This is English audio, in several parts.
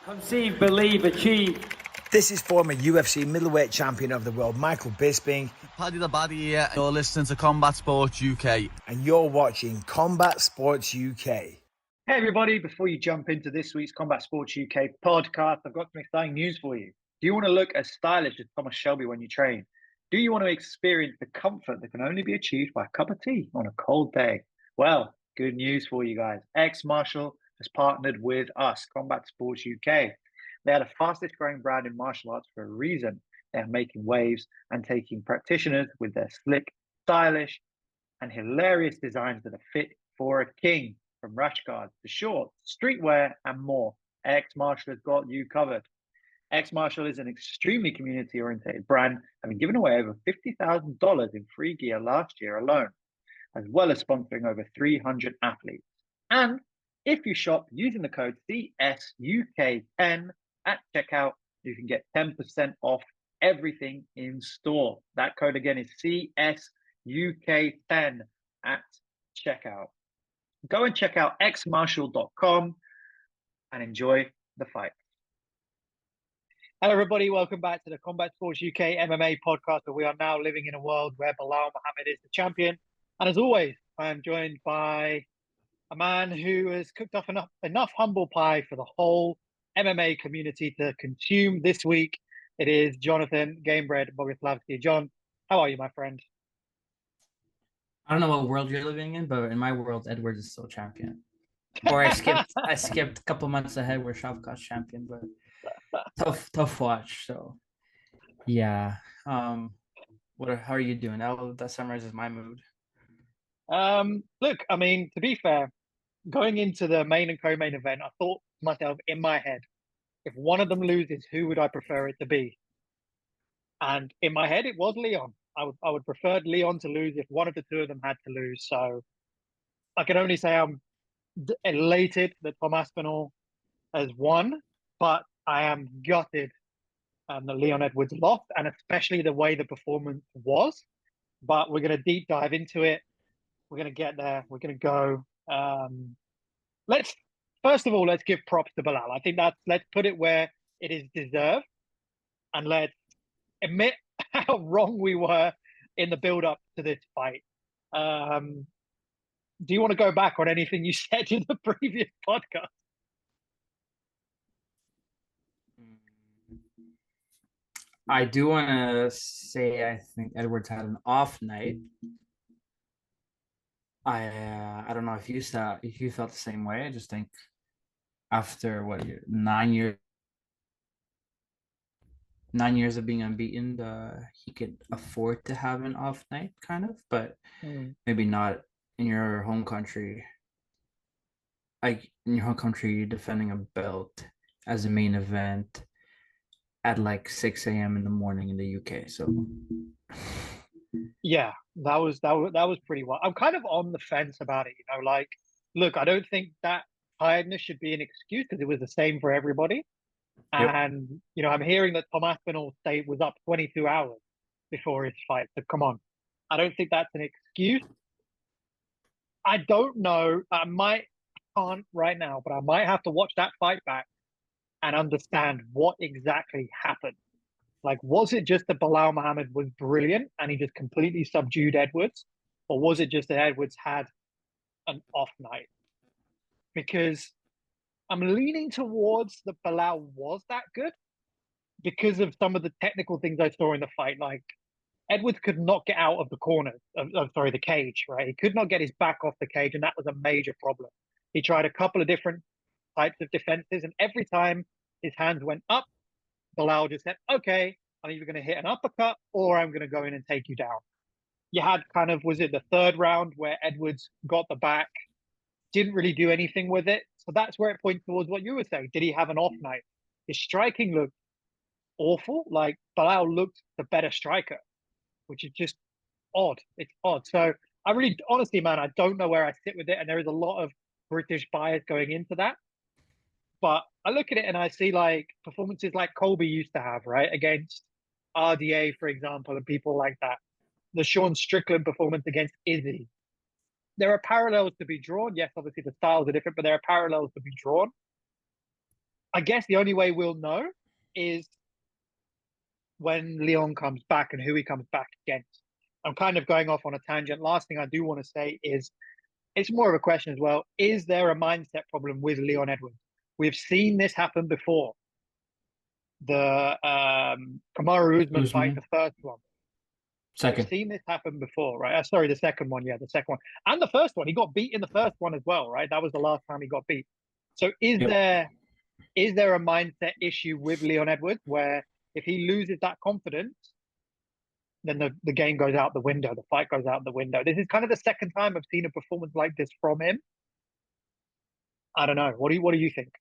Conceive, believe, achieve. This is former UFC middleweight champion of the world, Michael Bisping. Paddy the Baddy here. You're listening to Combat Sports UK. And you're watching Combat Sports UK. Hey everybody, before you jump into this week's Combat Sports UK podcast, I've got some exciting news for you. Do you want to look as stylish as Thomas Shelby when you train? Do you want to experience the comfort that can only be achieved by a cup of tea on a cold day? Well, good news for you guys. Ex-Martial has partnered with us, Combat Sports UK. They are the fastest growing brand in martial arts for a reason. They are making waves and taking practitioners with their slick, stylish, and hilarious designs that are fit for a king. From rash guards to shorts, streetwear, and more, Ex-Martial has got you covered. Ex-Martial is an extremely community-oriented brand, having given away over $50,000 in free gear last year alone, as well as sponsoring over 300 athletes. And if you shop using the code CSUK10 at checkout, you can get 10% off everything in store. That code again is CSUK10 at checkout. Go and check out xmartial.com and enjoy the fight. Hello, everybody. Welcome back to the Combat Sports UK MMA podcast, where we are now living in a world where Belal Muhammad is the champion. And as always, I am joined by a man who has cooked up enough humble pie for the whole MMA community to consume this week. It is Jonathan Gamebread Boguslavski. John, how are you, my friend? I don't know what world you're living in, but in my world, Edwards is still champion. Or I skipped a couple months ahead where Shavkat's champion, but tough watch. So yeah. How are you doing? That summarizes my mood. Look, I mean, to be fair, going into the main and co-main event, I thought to myself in my head, if one of them loses, who would I prefer it to be? And in my head, it was Leon. I would prefer Leon to lose if one of the two of them had to lose. So I can only say I'm elated that Tom Aspinall has won, but I am gutted that Leon Edwards lost, and especially the way the performance was. But we're going to deep dive into it. We're going to get there. We're going to go. Let's give props to Belal. I think let's put it where it is deserved, and let's admit how wrong we were in the build-up to this fight. Do you want to go back on anything you said in the previous podcast? I do want to say I think Edwards had an off night. I don't know if you felt the same way. I just think after 9 years of being unbeaten, he could afford to have an off night, kind of, but maybe not in your home country. Like in your home country, defending a belt as a main event at like 6 a.m. in the morning in the UK. So yeah, that was pretty wild. I'm kind of on the fence about it, like, look, I don't think that tiredness should be an excuse because it was the same for everybody. Yep. And, I'm hearing that Tom Aspinall state was up 22 hours before his fight. So come on. I don't think that's an excuse. I don't know. Can't right now, but I might have to watch that fight back and understand what exactly happened. Like, was it just that Belal Muhammad was brilliant and he just completely subdued Edwards? Or was it just that Edwards had an off night? Because I'm leaning towards that Belal was that good because of some of the technical things I saw in the fight. Like, Edwards could not get out of the corner, the cage, right? He could not get his back off the cage, and that was a major problem. He tried a couple of different types of defenses, and every time his hands went up, Belal just said, okay, I'm either going to hit an uppercut or I'm going to go in and take you down. You had was it the third round where Edwards got the back, didn't really do anything with it. So that's where it points towards what you were saying. Did he have an off night? His striking looked awful. Like, Belal looked the better striker, which is just odd. It's odd. So I really, honestly, man, I don't know where I sit with it. And there is a lot of British bias going into that. But I look at it and I see like performances like Colby used to have, right? Against RDA, for example, and people like that. The Sean Strickland performance against Izzy. There are parallels to be drawn. Yes, obviously the styles are different, but there are parallels to be drawn. I guess the only way we'll know is when Leon comes back and who he comes back against. I'm kind of going off on a tangent. Last thing I do want to say is it's more of a question as well. Is there a mindset problem with Leon Edwards? We've seen this happen before. The Kamaru Usman fight, the first one. Second. We've seen this happen before, right? Sorry, the second one. Yeah, the second one. And the first one. He got beat in the first one as well, right? That was the last time he got beat. So is there a mindset issue with Leon Edwards where if he loses that confidence, then the game goes out the window, the fight goes out the window? This is kind of the second time I've seen a performance like this from him. I don't know. What do you think?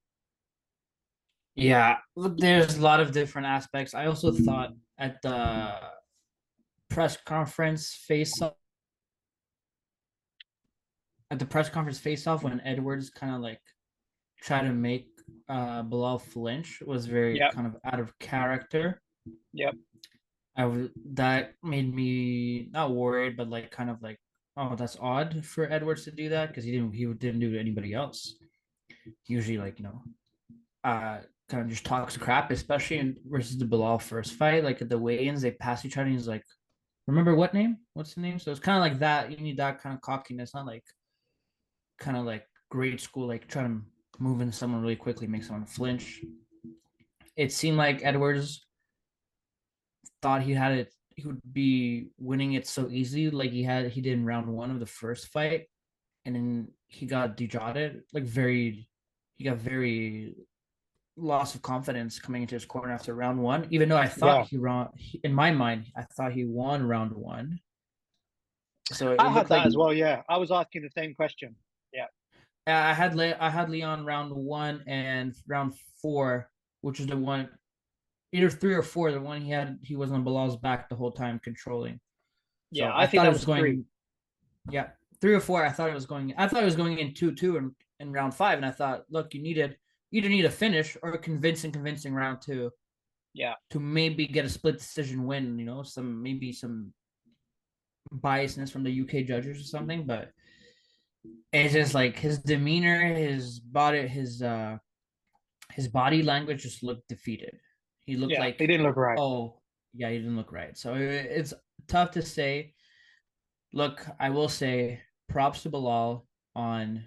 Yeah, there's a lot of different aspects. I also thought at the press conference face-off, when Edwards kind of like tried to make Belal flinch was very kind of out of character. Yep. That made me not worried, but like kind of like, oh, that's odd for Edwards to do that because he didn't do it to anybody else. Usually, like, kind of just talks crap, especially in versus the Belal first fight. Like at the weigh-ins, they pass each other, and he's like, "Remember what name? What's the name?" So it's kind of like that. You need that kind of cockiness, not like kind of like grade school, like trying to move into someone really quickly, make someone flinch. It seemed like Edwards thought he had it. He would be winning it so easily, like he did in round one of the first fight, and then he got dejotted, he got very loss of confidence coming into his corner after round one, even though I thought in my mind, I thought he won round one. So I had that as well. Yeah, I was asking the same question. Yeah, I had Leon round one and round four, which is the one, either 3 or 4, the one he was on Bilal's back the whole time controlling. So I think that was going. 3. Yeah, 3 or 4. I thought it was going in 2-2 in round 5, and I thought, look, you either need a finish or a convincing round 2. Yeah. To maybe get a split decision win, some biasness from the UK judges or something, but it's just like his demeanor, his body language just looked defeated. He looked like he didn't look right. Oh, yeah, he didn't look right. So it's tough to say. Look, I will say props to Belal on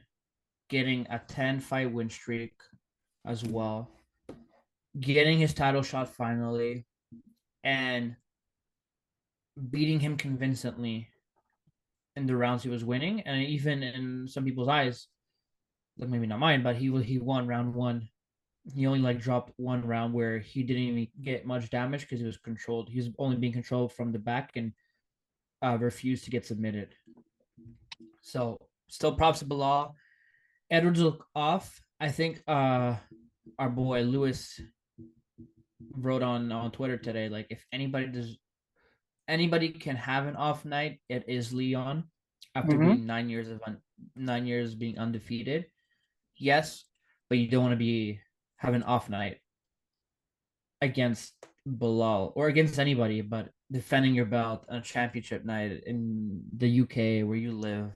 getting a 10-fight win streak as well, getting his title shot finally, and beating him convincingly in the rounds he was winning. And even in some people's eyes, like maybe not mine, but he won round one. He only dropped one round where he didn't even get much damage because he was controlled. He was only being controlled from the back and refused to get submitted. So still props to Belal. Edwards look off. I think our boy Lewis wrote on Twitter today, like, if anybody can have an off night, it is Leon after being 9 years being undefeated. Yes, but you don't want to have an off night against Belal or against anybody, but defending your belt on a championship night in the UK where you live.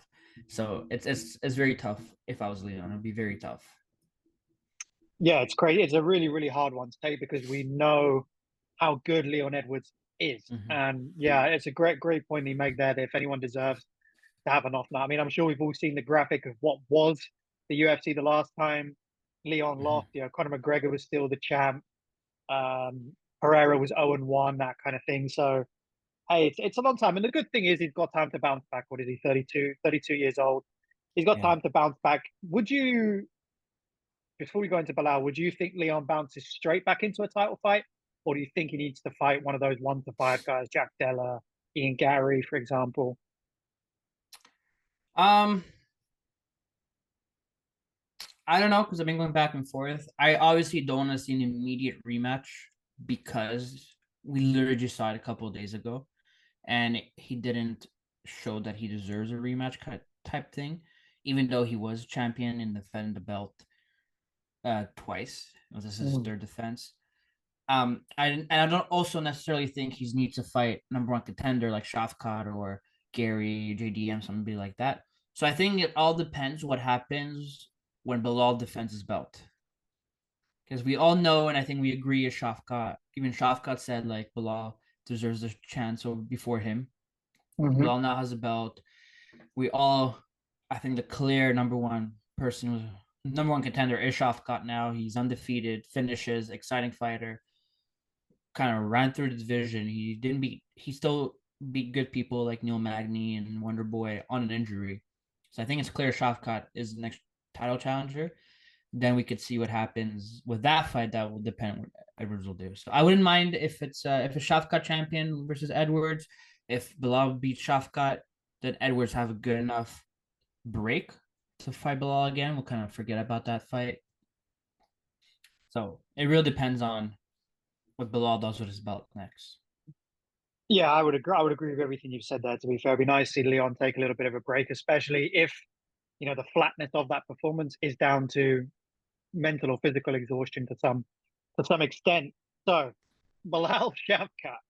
So it's very tough. If I was Leon, it'd be very tough. Yeah, it's crazy. It's a really, really hard one to take because we know how good Leon Edwards is. And yeah, it's a great point you make there that if anyone deserves to have an off night. I mean, I'm sure we've all seen the graphic of what was the UFC the last time Leon lost. Conor McGregor was still the champ. Pereira was 0-1, that kind of thing. So, hey, it's a long time. And the good thing is he's got time to bounce back. What is he, 32 years old? He's got time to bounce back. Before we go into Belal, would you think Leon bounces straight back into a title fight? Or do you think he needs to fight one of those 1-5 guys, Jack Della, Ian Gary, for example? I don't know, because I've been going back and forth. I obviously don't want to see an immediate rematch because we literally just saw it a couple of days ago, and he didn't show that he deserves a rematch type thing, even though he was champion and defended the belt twice. This is his third defense. I don't also necessarily think he needs to fight number one contender like Shafkat or Gary, JDM, somebody like that. So I think it all depends what happens when Belal defends his belt. because we all know, and I think we agree, is Shafkat. Even Shafkat said like Belal deserves a chance over before him. Belal now has a belt. We all, I think, the clear number one contender is Shafkat now. He's undefeated, finishes, exciting fighter. Kind of ran through the division. He still beat good people like Neil Magny and Wonder Boy on an injury. So I think it's clear Shafkat is the next title challenger. Then we could see what happens with that fight. That will depend what Edwards will do. So I wouldn't mind if it's Shafkat champion versus Edwards. If Belal beats Shafkat, then Edwards have a good enough break to fight Belal again. We'll kind of forget about that fight. So it really depends on what Belal does with his belt next. Yeah, I would agree. I would agree with everything you've said there. To be fair, it'd be nice to see Leon take a little bit of a break, especially if the flatness of that performance is down to mental or physical exhaustion to some extent. So, Belal Shavkat,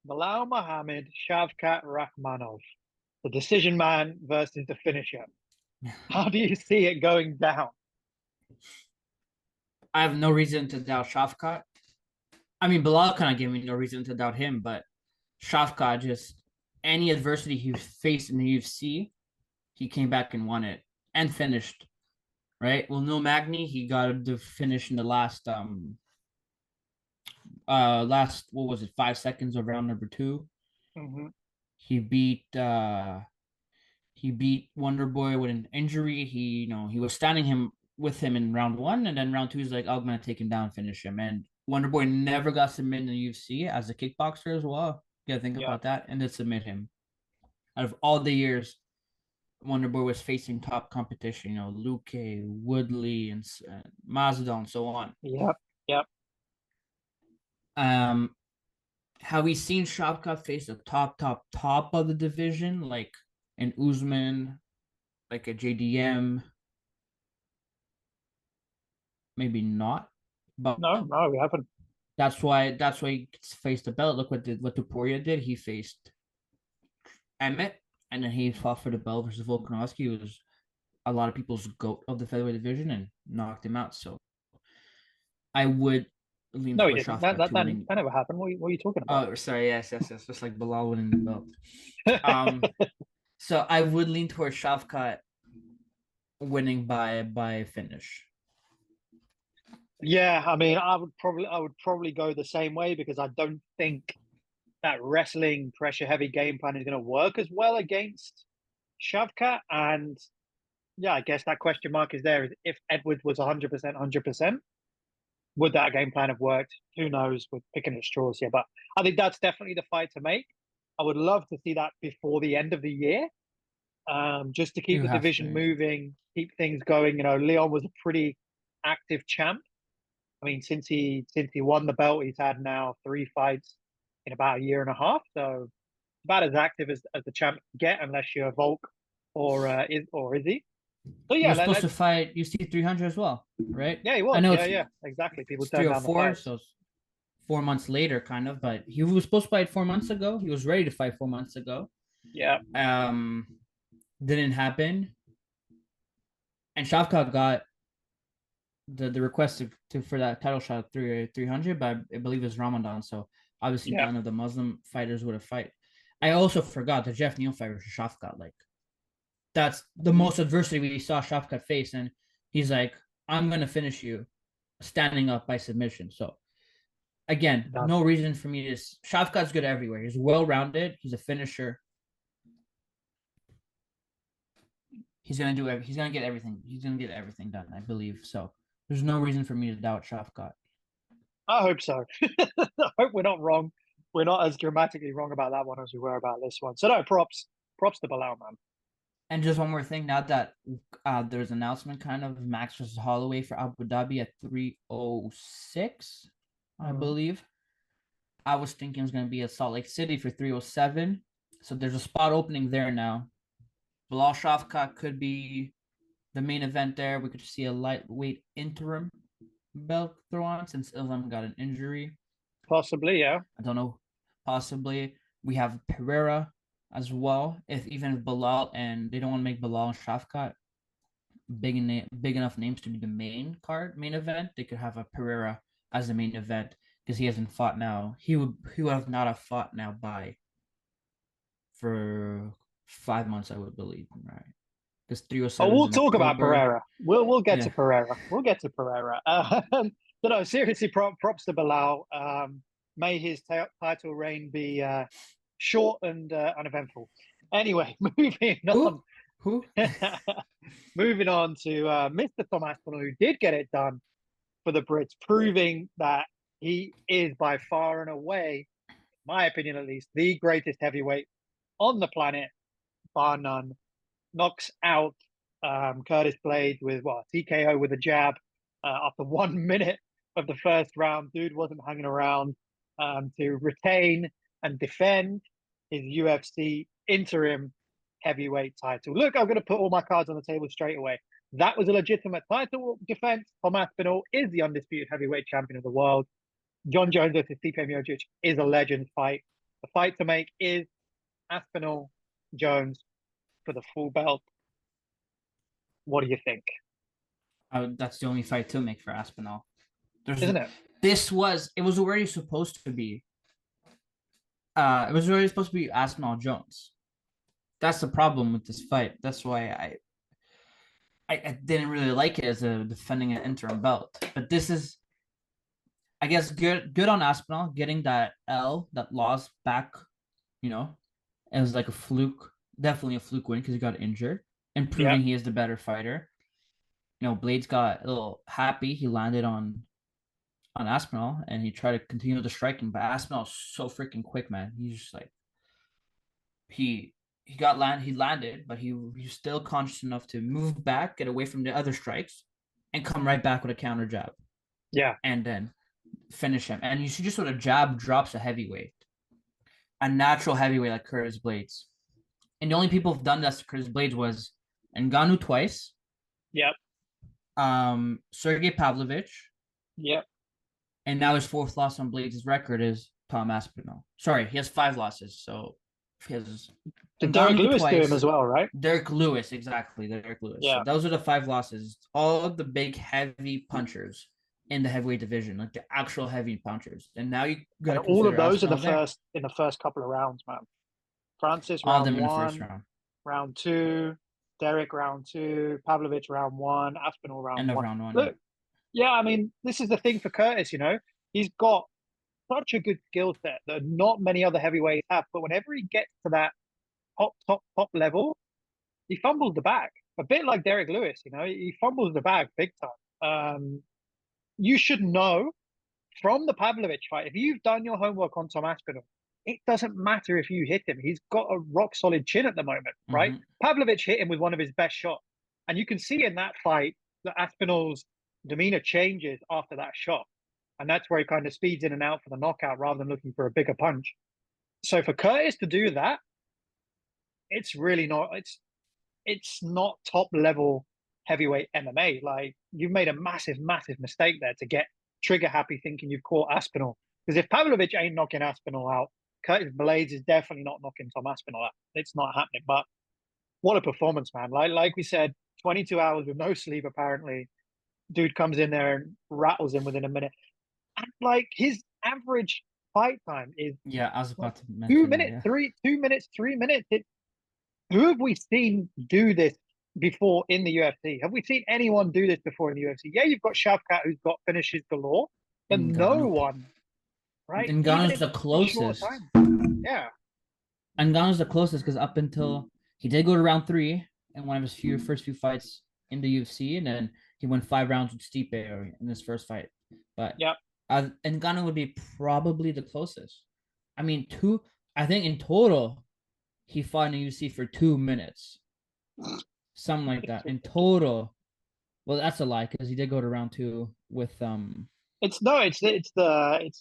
Belal Muhammad, Shavkat Rakhmonov, the decision man versus the finisher. How do you see it going down? I have no reason to doubt Shavkat. I mean, Belal kind of gave me no reason to doubt him, but Shavkat, just any adversity he faced in the UFC, he came back and won it and finished. Right? Well, Neil Magny, he got the finish in the last what was it, 5 seconds of round number 2. He beat Wonder Boy with an injury. He was standing with him in round 1, and then round 2 he's like, I'm gonna take him down, finish him. And Wonder Boy never got submitted in the UFC as a kickboxer as well. You gotta think about that, and then submit him. Out of all the years Wonder Boy was facing top competition, Luque, Woodley, and Mazda, and so on. Yep. Have we seen Shavkat face the top of the division, like an Usman, like a JDM? Maybe not, but No, we haven't. That's why he faced the belt. Look what Topuria did. He faced Emmett, and then he fought for the belt versus Volkanovski. He was a lot of people's GOAT of the featherweight division and knocked him out. So I would lean No, he towards didn't. Shavkat That never happened. What are you talking about? Oh, sorry. Yes. Just like Belal winning the belt. So I would lean towards Shavkat winning by finish. Yeah, I mean, I would probably go the same way, because I don't think that wrestling pressure heavy game plan is going to work as well against Shavkat. And yeah, I guess that question mark is there. If Edwards was 100%, would that game plan have worked? Who knows? With picking at straws here, but I think that's definitely the fight to make. I would love to see that before the end of the year, just to keep the division moving, keep things going. Leon was a pretty active champ. I mean, since he won the belt, he's had now 3 fights in about a year and a half. So about as active as the champ can get, unless you're Volk or Izzy. So yeah, he was supposed to fight UC 300 as well, right? Yeah, he was. I know yeah, exactly. People turned down the fight. So 4 months later, kind of. But he was supposed to fight 4 months ago. He was ready to fight 4 months ago. Yeah. Didn't happen. And Shavkat got the request for that title shot at 300, but I believe it's Ramadan. So obviously none of the Muslim fighters would have fight. I also forgot the Jeff Neal fight versus Shavkat. Like, that's the most adversity we saw Shavkat face, and he's like, I'm gonna finish you standing up by submission. So again, no reason for me to. Shavkat's good everywhere. He's well-rounded. He's a finisher. He's gonna do. He's gonna get everything. He's gonna get everything done, I believe. So there's no reason for me to doubt Shavkat. I hope so. I hope we're not wrong. We're not as dramatically wrong about that one as we were about this one. So no, props to Belal, man. And just one more thing, now that there's an announcement kind of Max versus Holloway for Abu Dhabi at 306, I believe. I was thinking it was going to be at Salt Lake City for 307. So there's a spot opening there now. Belal Shavkat could be the main event there. We could see a lightweight interim belt throw on since Islam got an injury. Possibly, yeah. I don't know. Possibly. We have Pereira as well. If Belal, and they don't want to make Belal and Shavkat big enough names to be the main event, they could have a Pereira as the main event because he hasn't fought now. He would have not have fought now for 5 months, I would believe, right? Because 307 Oh, is we'll in talk about October. Pereira. We'll get Yeah. to Pereira. We'll get to Pereira. But no, seriously, props to Belal. May his title reign be short and uneventful. Anyway, moving on. Who? Moving on to Mr. Tom Aspinall, who did get it done for the Brits, proving that he is by far and away, in my opinion at least, the greatest heavyweight on the planet, bar none. Knocks out Curtis Blades with TKO with a jab after 1 minute of the first round. Dude wasn't hanging around to retain and defend his UFC interim heavyweight title. Look, I'm going to put all my cards on the table straight away. That was a legitimate title defense. Tom Aspinall is the undisputed heavyweight champion of the world. Jon Jones versus Stipe Miocic is a legend fight. The fight to make is Aspinall Jones for the full belt. What do you think? That's the only fight to make for Aspinall. Isn't it? It was already supposed to be. It was already supposed to be Aspinall Jones. That's the problem with this fight. That's why I didn't really like it as a defending an interim belt. But this is, I guess, good on Aspinall getting that loss back. You know, it was like a fluke, definitely a fluke win because he got injured and proving he is the better fighter. You know, Blades got a little happy. He landed on Aspinall and he tried to continue the striking, but Aspinall's so freaking quick, man. He's just like he landed, but he's still conscious enough to move back, get away from the other strikes, and come right back with a counter jab. Yeah. And then finish him. And you see just what a jab drops a heavyweight. A natural heavyweight like Curtis Blades. And the only people who've done that to Curtis Blades was Ngannou twice. Yep. Sergey Pavlovich. Yep. And now his fourth loss on Blades' record is Tom Aspinall. Sorry, he has 5 losses. So he has Derek Lewis to him as well, right? Derek Lewis, exactly. Derek Lewis. Yeah. So those are the 5 losses. All of the big heavy punchers in the heavyweight division, like the actual heavy punchers. And now you got all of those in the first couple of rounds, man. Francis all round of them 1, in the first round. Round 2, Derek round 2, Pavlovich round 1, Aspinall round 1. Round 1. Look, yeah, I mean, this is the thing for Curtis, you know. He's got such a good skill set that not many other heavyweights have. But whenever he gets to that top level, he fumbles the bag. A bit like Derek Lewis, you know, he fumbles the bag big time. You should know from the Pavlovich fight, if you've done your homework on Tom Aspinall, it doesn't matter if you hit him. He's got a rock solid chin at the moment, right? Pavlovich hit him with one of his best shots. And you can see in that fight that Aspinall's demeanor changes after that shot. And that's where he kind of speeds in and out for the knockout rather than looking for a bigger punch. So for Curtis to do that, it's really not, it's not top level heavyweight MMA. Like, you've made a massive mistake there to get trigger happy thinking you've caught Aspinall. Because if Pavlovich ain't knocking Aspinall out, Curtis Blades is definitely not knocking Tom Aspinall out. It's not happening. But what a performance, man. Like we said, 22 hours with no sleep, apparently. Dude comes in there and rattles him within a minute. And like, his average fight time is I was about to mention 2 minutes, that, 2 minutes, 3 minutes. Who have we seen do this before in the UFC? Have we seen anyone do this before in the UFC? Yeah, you've got Shavkat who's got finishes galore, but no one, right? Ngannou's the closest. Yeah. Ngannou's the closest because up until he did go to round 3 in one of his first few fights in the UFC, and then he won 5 rounds with Stipe in his first fight. But Ngannou would be probably the closest. I mean, I think in total, he fought in the UFC for 2 minutes. Something like that. In total. Well, that's a lie, because he did go to round 2 with It's the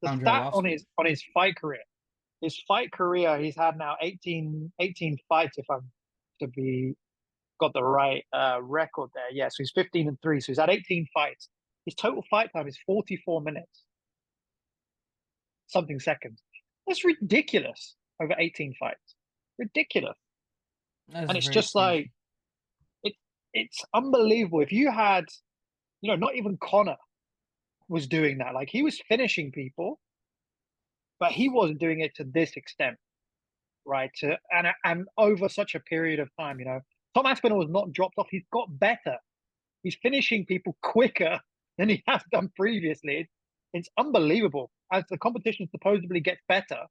stat on his fight career. His fight career, he's had now 18 fights, if I'm to be got the right record there. Yeah, so he's 15-3. So he's had 18 fights. His total fight time is 44 minutes. Something seconds. That's ridiculous over 18 fights. Ridiculous. And it's just like it's unbelievable. If you had, not even Connor was doing that. Like, he was finishing people, but he wasn't doing it to this extent, right? And over such a period of time, Tom Aspinall was not dropped off. He's got better. He's finishing people quicker than he has done previously. It's unbelievable. As the competition supposedly gets better,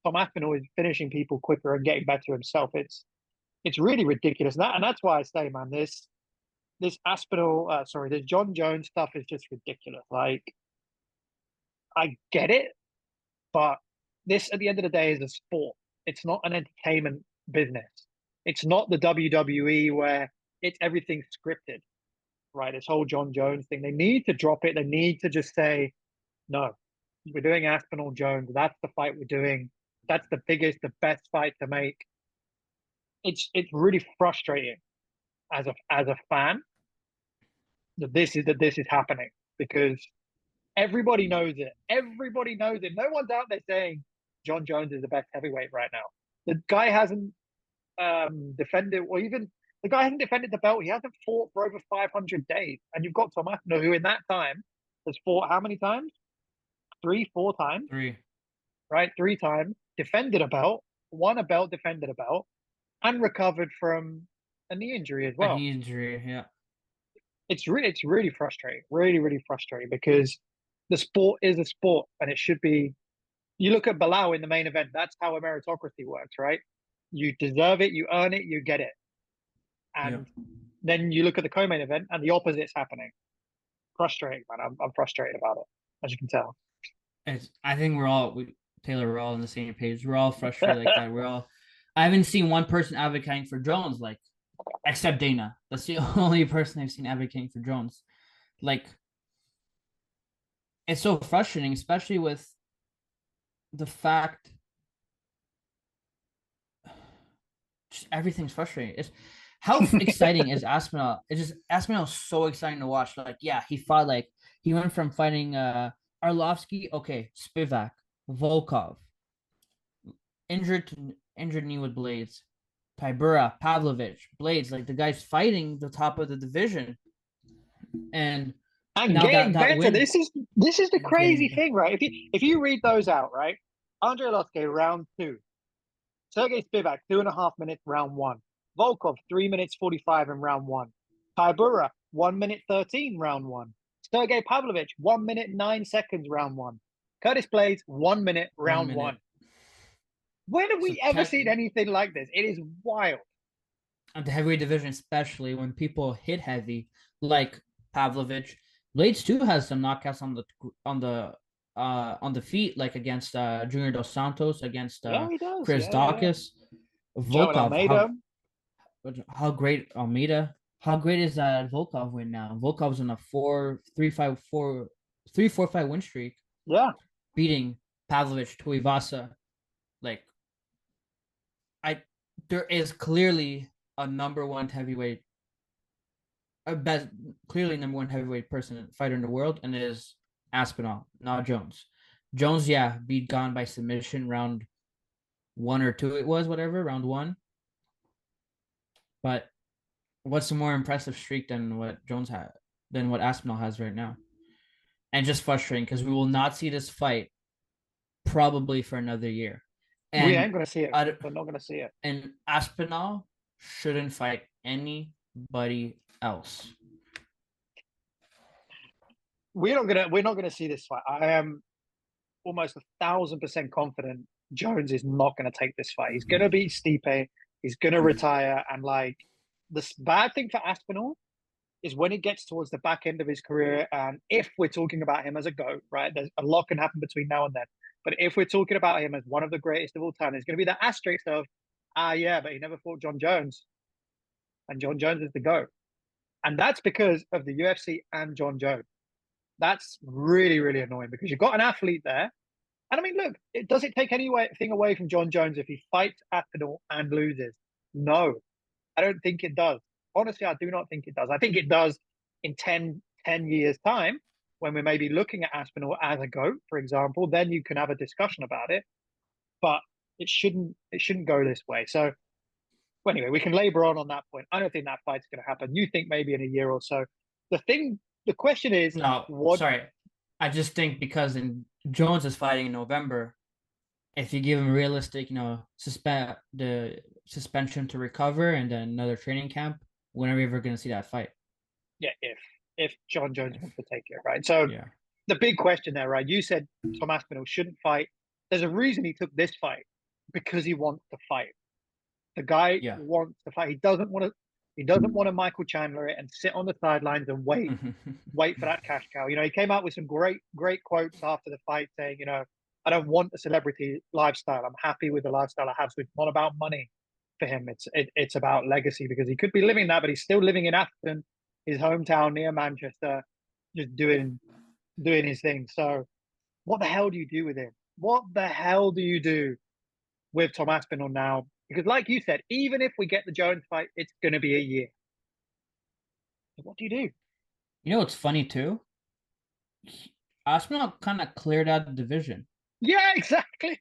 Tom Aspinall is finishing people quicker and getting better himself. It's really ridiculous. And that's why I say, man, this Aspinall, this Jon Jones stuff is just ridiculous. Like, I get it, but this, at the end of the day, is a sport. It's not an entertainment business. It's not the WWE where it's everything scripted, right? This whole Jon Jones thing. They need to drop it. They need to just say, no, we're doing Aspinall Jones. That's the fight we're doing. That's the biggest, the best fight to make. It's really frustrating as a fan that this is happening, because everybody knows it. Everybody knows it. No one's out there saying Jon Jones is the best heavyweight right now. The guy hasn't defended, or even the guy hasn't defended the belt. He hasn't fought for over 500 days. And you've got Tom Aspinall, who in that time has fought how many times? 3, 4 times? 3. Right? 3 times. Defended a belt, won a belt, defended a belt, and recovered from a knee injury as well. A knee injury, yeah. It's really frustrating. Really, really frustrating, because the sport is a sport, and it should be. You look at Belal in the main event. That's how a meritocracy works, right? You deserve it, you earn it, you get it. And then you look at the co-main event, and the opposite's happening. Frustrating, man. I'm frustrated about it, as you can tell. I think Taylor, we're all on the same page. We're all frustrated like that. I haven't seen one person advocating for Jones, like, except Dana. That's the only person I've seen advocating for Jones. Like, it's so frustrating, especially with the fact just everything's frustrating. It's how exciting is Aspinall? Aspinall is so exciting to watch. Like, yeah, he went from fighting Arlovsky, okay, Spivak, Volkov, injured knee with blades, Tybura, Pavlovich, blades. Like, the guy's fighting the top of the division, and now getting that better. win, This is the crazy thing, right? If you read those out, right? Andre Arlovsky, round 2. Sergey Spivak, 2.5 minutes, round 1. Volkov, 3 minutes 45 in round 1. Tybura, 1 minute 13, round 1. Sergey Pavlovich, 1 minute 9 seconds, round 1. Curtis Blades, 1 minute, round 1. When have we ever seen anything like this? It is wild. And the heavyweight division, especially when people hit heavy, like Pavlovich. Blades too has some knockouts on the feet, like against Junior Dos Santos, against Chris Dawkins. Volkov, how great Almeida? How great is that Volkov win now? Volkov's on a 3-4-5 win streak. Yeah, beating Pavlovich, Tuivasa. Like, there is clearly a number one heavyweight, clearly number one heavyweight fighter in the world, and it is Aspinall, not Jones. Jones, yeah, beat Gone by submission round 1 or 2. It was round 1. But what's a more impressive streak than what Aspinall has right now? And just frustrating, because we will not see this fight probably for another year. And we ain't gonna see it. We're not gonna see it. And Aspinall shouldn't fight anybody else. We're not gonna see this fight. I am almost 1,000% confident Jones is not gonna take this fight. He's gonna beat Stipe. He's gonna retire. And like, the bad thing for Aspinall is when it gets towards the back end of his career, and if we're talking about him as a GOAT, right? There's a lot can happen between now and then. But if we're talking about him as one of the greatest of all time, there's going to be the asterisk of, yeah, but he never fought Jon Jones. And Jon Jones is the GOAT. And that's because of the UFC and Jon Jones. That's really, really annoying, because you've got an athlete there. And I mean, look, does it take anything away from Jon Jones if he fights Aspinall and loses? No, I don't think it does. Honestly, I do not think it does. I think it does in 10 years' time, when we're maybe looking at Aspinall as a GOAT, for example. Then you can have a discussion about it. But it shouldn't go this way. So Well, anyway, we can labor on that point. I don't think that fight's going to happen. You think maybe in a year or so. The question is, No, what? sorry. I just think because Jones is fighting in November, if you give him realistic, suspend the suspension to recover and then another training camp, when are we ever going to see that fight? Yeah, if Jon Jones wants to take it, right? So Yeah. the big question there, right? You said Tom Aspinall shouldn't fight. There's a reason he took this fight because he wants to fight. The guy Yeah. wants to fight. He doesn't want to. He doesn't want to Michael Chandler it and sit on the sidelines and wait for that cash cow. He came out with some great quotes after the fight saying, I don't want a celebrity lifestyle. I'm happy with the lifestyle I have. So it's not about money for him. It's about legacy because he could be living that, but he's still living in Aston, his hometown near Manchester, just doing his thing. So what the hell do you do with him? What the hell do you do with Tom Aspinall now? Because like you said, even if we get the Jones fight, it's going to be a year. What do you do? You know what's funny too? Aspinall kind of cleared out the division. Yeah, exactly.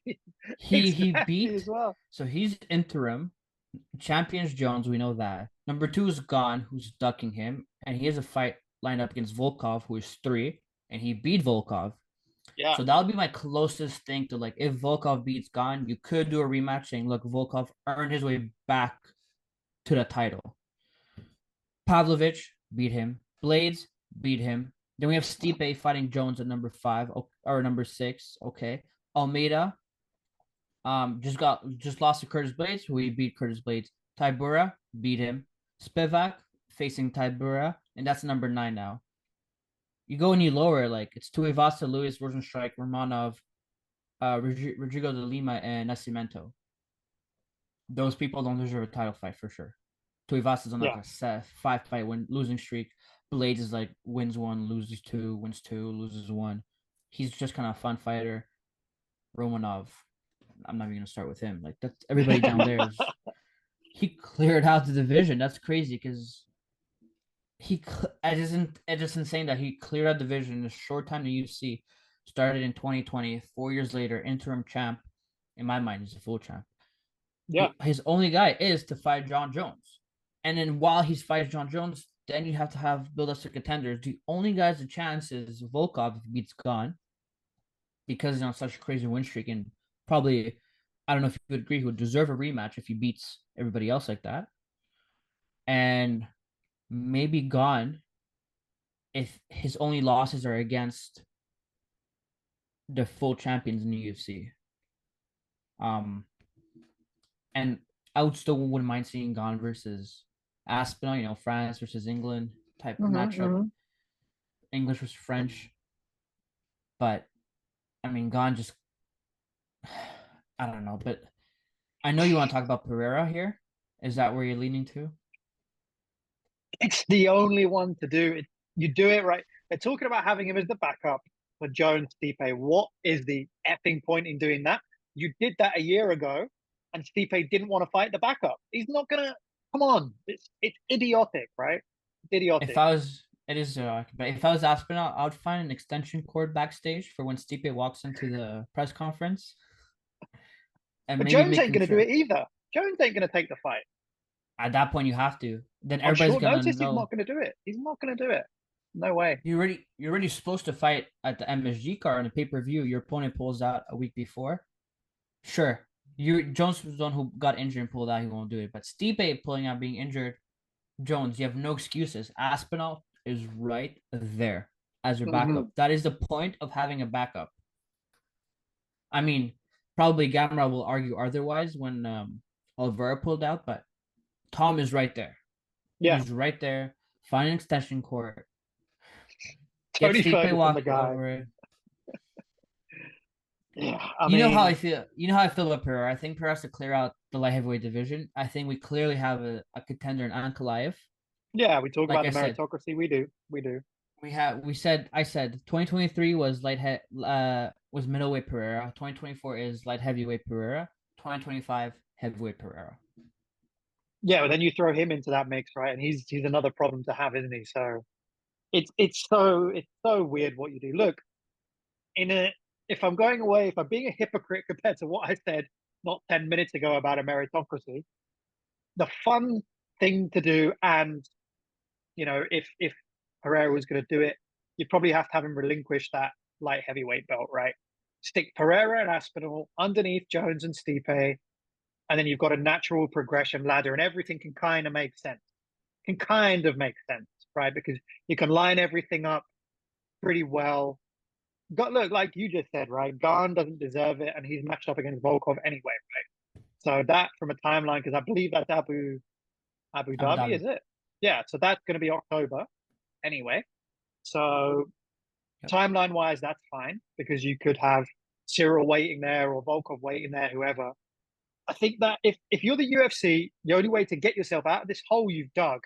He Exactly beat, as well. so he's interim. Champions Jones, we know that. Number 2 is Gone, who's ducking him, and he has a fight lined up against Volkov, who is 3, and he beat Volkov. Yeah. So that would be my closest thing to, like, if Volkov beats Gone, you could do a rematch saying, look, Volkov earned his way back to the title. Pavlovich beat him. Blades beat him. Then we have Stipe fighting Jones at number 5 or number 6. Okay. Almeida just lost to Curtis Blades, who he beat Curtis Blades. Tybura beat him. Spivak facing Tybura, and that's number 9 now. You go any lower, like it's Tuivasa, Lewis, Rosenstrike, Romanov, Rodrigo de Lima, and Nascimento. Those people don't deserve a title fight for sure. Tuivasa's on like a 5-fight losing streak. Blades is like wins 1, loses 2, wins 2, loses 1. He's just kind of a fun fighter. Romanov, I'm not even gonna start with him. Like that's everybody down there. He cleared out the division. That's crazy because it just insane that he cleared out the division in a short time. The UFC started in 2020. 4 years later, interim champ. In my mind, he's a full champ. Yeah. His only guy is to fight Jon Jones, and then while he's fighting Jon Jones, then you have to build us to contenders. The only guy's a chance is Volkov if he beats Gone, because he's on such a crazy win streak, and probably, I don't know if you would agree, he would deserve a rematch if he beats everybody else like that. And maybe Gone if his only losses are against the full champions in the UFC. And I would still wouldn't mind seeing Gone versus Aspinall, France versus England type matchup. English versus French. But I mean, Gone just, I don't know, but I know you want to talk about Pereira here. Is that where you're leaning to? It's the only one to do it. You do it right. They're talking about having him as the backup for Jones, Stipe. What is the effing point in doing that? You did that a year ago, and Stipe didn't want to fight the backup. He's not gonna. Come on, it's idiotic, right? It's idiotic. It is, but if I was Aspinall, I would find an extension cord backstage for when Stipe walks into the press conference. And but maybe Jones ain't gonna do it either. Jones ain't gonna take the fight. At that point, you have to. Then On everybody's short gonna notice, know. he's not gonna do it. He's not gonna do it. No way. You're already supposed to fight at the MSG card on a pay-per-view. Your opponent pulls out a week before. Sure, Jones was the one who got injured and pulled out. He won't do it. But Stipe pulling out, being injured, Jones, you have no excuses. Aspinall is right there as your backup. That is the point of having a backup. I mean, probably Gamera will argue otherwise when Oliveira pulled out, but Tom is right there. Yeah, he's right there. Find an extension cord. Get Tony Stipe walk the guy. over it. Yeah, you know how I feel. You know how I feel about Pereira. I think Pereira has to clear out the light heavyweight division. I think we clearly have a contender in Ankalaev. Yeah, we talk Like about the meritocracy. We do. I said 2023 was was middleweight Pereira. 2024 is light heavyweight Pereira. 2025 heavyweight Pereira. Yeah, but then you throw him into that mix, right? And he's another problem to have, isn't he? So it's so weird what you do. Look, if I'm going away, if I'm being a hypocrite compared to what I said not 10 minutes ago about a meritocracy, the fun thing to do. And if Pereira was going to do it, you'd probably have to have him relinquish that light heavyweight belt, right? Stick Pereira and Aspinall underneath Jones and Stipe, and then you've got a natural progression ladder, and everything can kind of make sense. Can kind of make sense, right? Because you can line everything up pretty well. Look, like you just said, right? Gane doesn't deserve it, and he's matched up against Volkov anyway, right? So that from a timeline, because I believe that's Abu Abu Dhabi, Dhabi. is it? Yeah, so that's going to be October anyway. So timeline wise, that's fine because you could have Cyril waiting there or Volkov waiting there, whoever. I think that if you're the UFC, the only way to get yourself out of this hole you've dug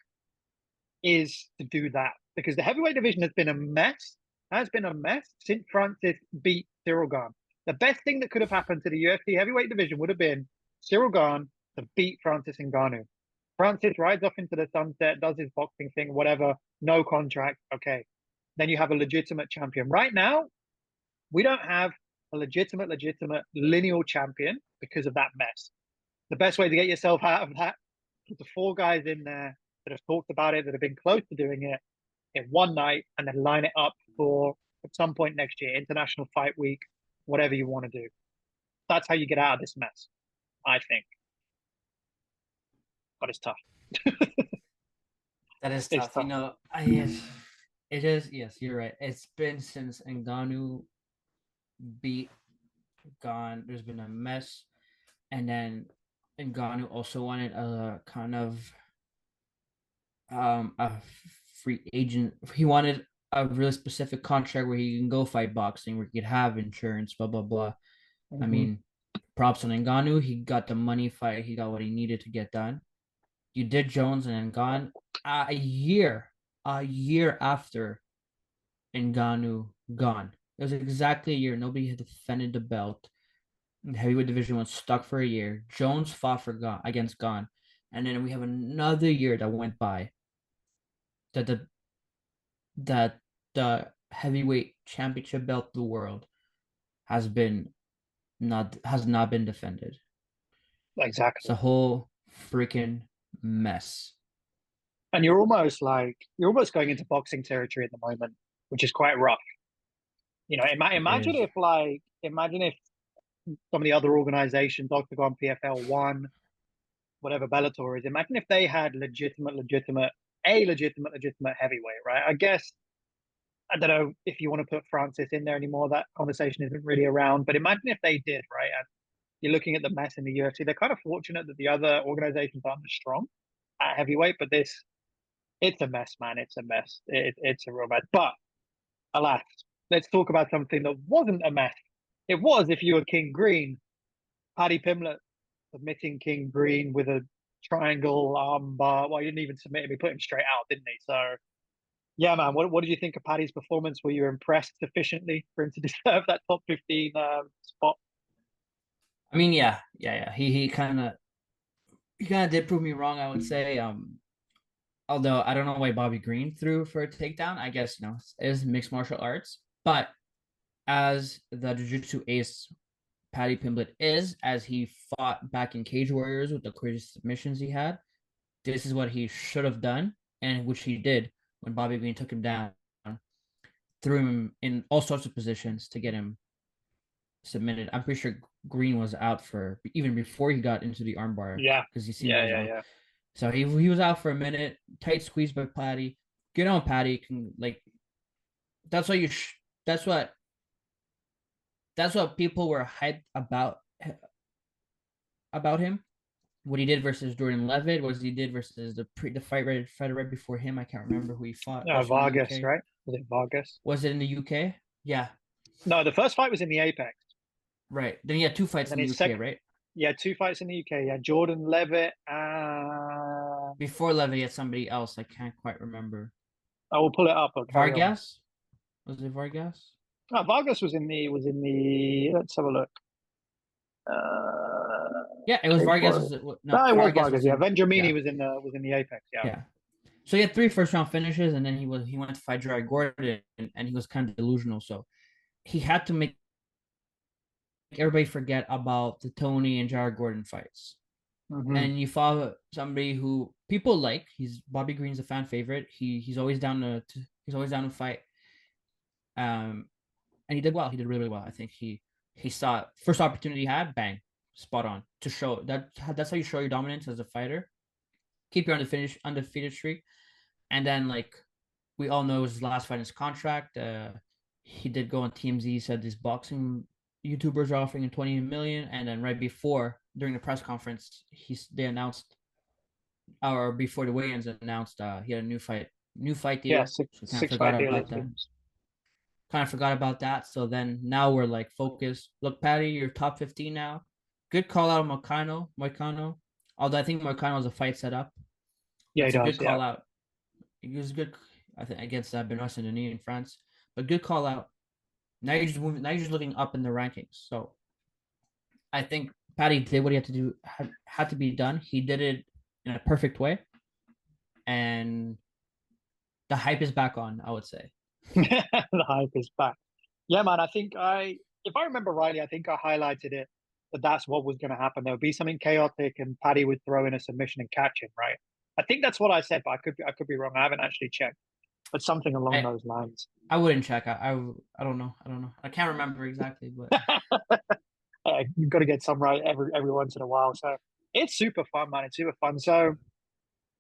is to do that because the heavyweight division has been a mess. Has been a mess since Francis beat Cyril Gane. The best thing that could have happened to the UFC heavyweight division would have been Cyril Gane to beat Francis Ngannou. Francis rides off into the sunset, does his boxing thing, whatever, no contract. Okay. Then you have a legitimate champion. Right now, we don't have a legitimate lineal champion because of that mess. The best way to get yourself out of that, put the 4 guys in there that have talked about it, that have been close to doing it in one night, and then line it up for at some point next year, International Fight Week, whatever you want to do. That's how you get out of this mess, I think. But it's tough. That is It's tough. Yes, it is. Yes, you're right. It's been since Ngannou beat Gane. There's been a mess, and then Ngannou also wanted a kind of a free agent. He wanted a really specific contract where he can go fight boxing, where he could have insurance, blah blah blah. I mean, props on Ngannou. He got the money fight. He got what he needed to get done. You did Jones and then Gane a year after Ngannou gone. It was exactly a year. Nobody had defended the belt. The heavyweight division was stuck for a year. Jones fought for Gane against Gane, and then we have another year that went by. That the heavyweight championship belt of the world has not been defended. Exactly. It's a whole freaking mess. And you're almost going into boxing territory at the moment, which is quite rough. Imagine if some of the other organizations, Octagon, PFL, One, whatever Bellator is, imagine if they had legitimate heavyweight, right? I guess I don't know if you want to put Francis in there anymore. That conversation isn't really around. But imagine if they did, right? And you're looking at the mess in the UFC. They're kind of fortunate that the other organizations aren't as strong at heavyweight, but it's a mess, man. It's a mess. It's a real mess. But alas, let's talk about something that wasn't a mess. It was if you were King Green. Paddy Pimblett submitting King Green with a triangle armbar. Well, he didn't even submit him. He put him straight out, didn't he? So, yeah, man. What did you think of Paddy's performance? Were you impressed sufficiently for him to deserve that top 15 spot? I mean, yeah. He kind of did prove me wrong, I would say. Although I don't know why Bobby Green threw for a takedown. I guess it is mixed martial arts, but as the jiu-jitsu ace Paddy Pimblett is, as he fought back in Cage Warriors with the crazy submissions he had, this is what he should have done, and which he did when Bobby Green took him down, threw him in all sorts of positions to get him submitted. I'm pretty sure Green was out for even before he got into the armbar. Yeah, because you see, yeah. So he was out for a minute. Tight squeeze by Paddy. Get on, Paddy. That's what people were hyped about him. What he did versus Jordan Levitt, what he did versus the fight right before him. I can't remember who he fought. Vargas, right? Was it Vargas? Was it in the UK? Yeah. No, the first fight was in the Apex. Right. Then he had 2 fights in the UK, right? Yeah, 2 fights in the UK. Yeah, Jordan Levitt. Before Levitt, he had somebody else. I can't quite remember. I will pull it up. Vargas? Was it Vargas? No, Vargas was in the. Let's have a look. Yeah, it was Vargas. It was Vargas. Yeah, Vendramini was in the Apex. Yeah. So he had 3 first-round finishes, and then he went to fight Jared Gordon, and he was kind of delusional. So he had to make everybody forget about the Tony and Jared Gordon fights. and you follow somebody who people like. He's Bobby Green's a fan favorite. He's always down he's always down to fight. And he did well. He did really, really well. I think he saw first opportunity he had, bang, spot on to show that's how you show your dominance as a fighter. Keep your undefeated streak, and then like we all know it was his last fight in his contract. He did go on TMZ. He said these boxing YouTubers are offering him 20 million, and then right before during the press conference, they announced, or before the weigh-ins announced, he had a new fight deal. Yeah, So six fight deal. Kind of forgot about that. So then now we're like focused. Look, Paddy, you're top 15 now. Good call out of Moicano. Although I think Moicano was a fight set up. Yeah, It's he a does. good call out. He was good, I think, against Benoit Saint-Denis in France. But good call out. Now you're just moving. Now you're just looking up in the rankings. So I think Paddy did what he had to do. Had to be done. He did it in a perfect way, and the hype is back on, I would say. The hype is back. Yeah, man. If I remember rightly, I think I highlighted it that that's what was going to happen. There would be something chaotic, and Paddy would throw in a submission and catch him. Right. I think that's what I said, but I could be wrong. I haven't actually checked, but something along those lines. I wouldn't check. I don't know. I can't remember exactly, but you've got to get some right every once in a while. So it's super fun, man. It's super fun. So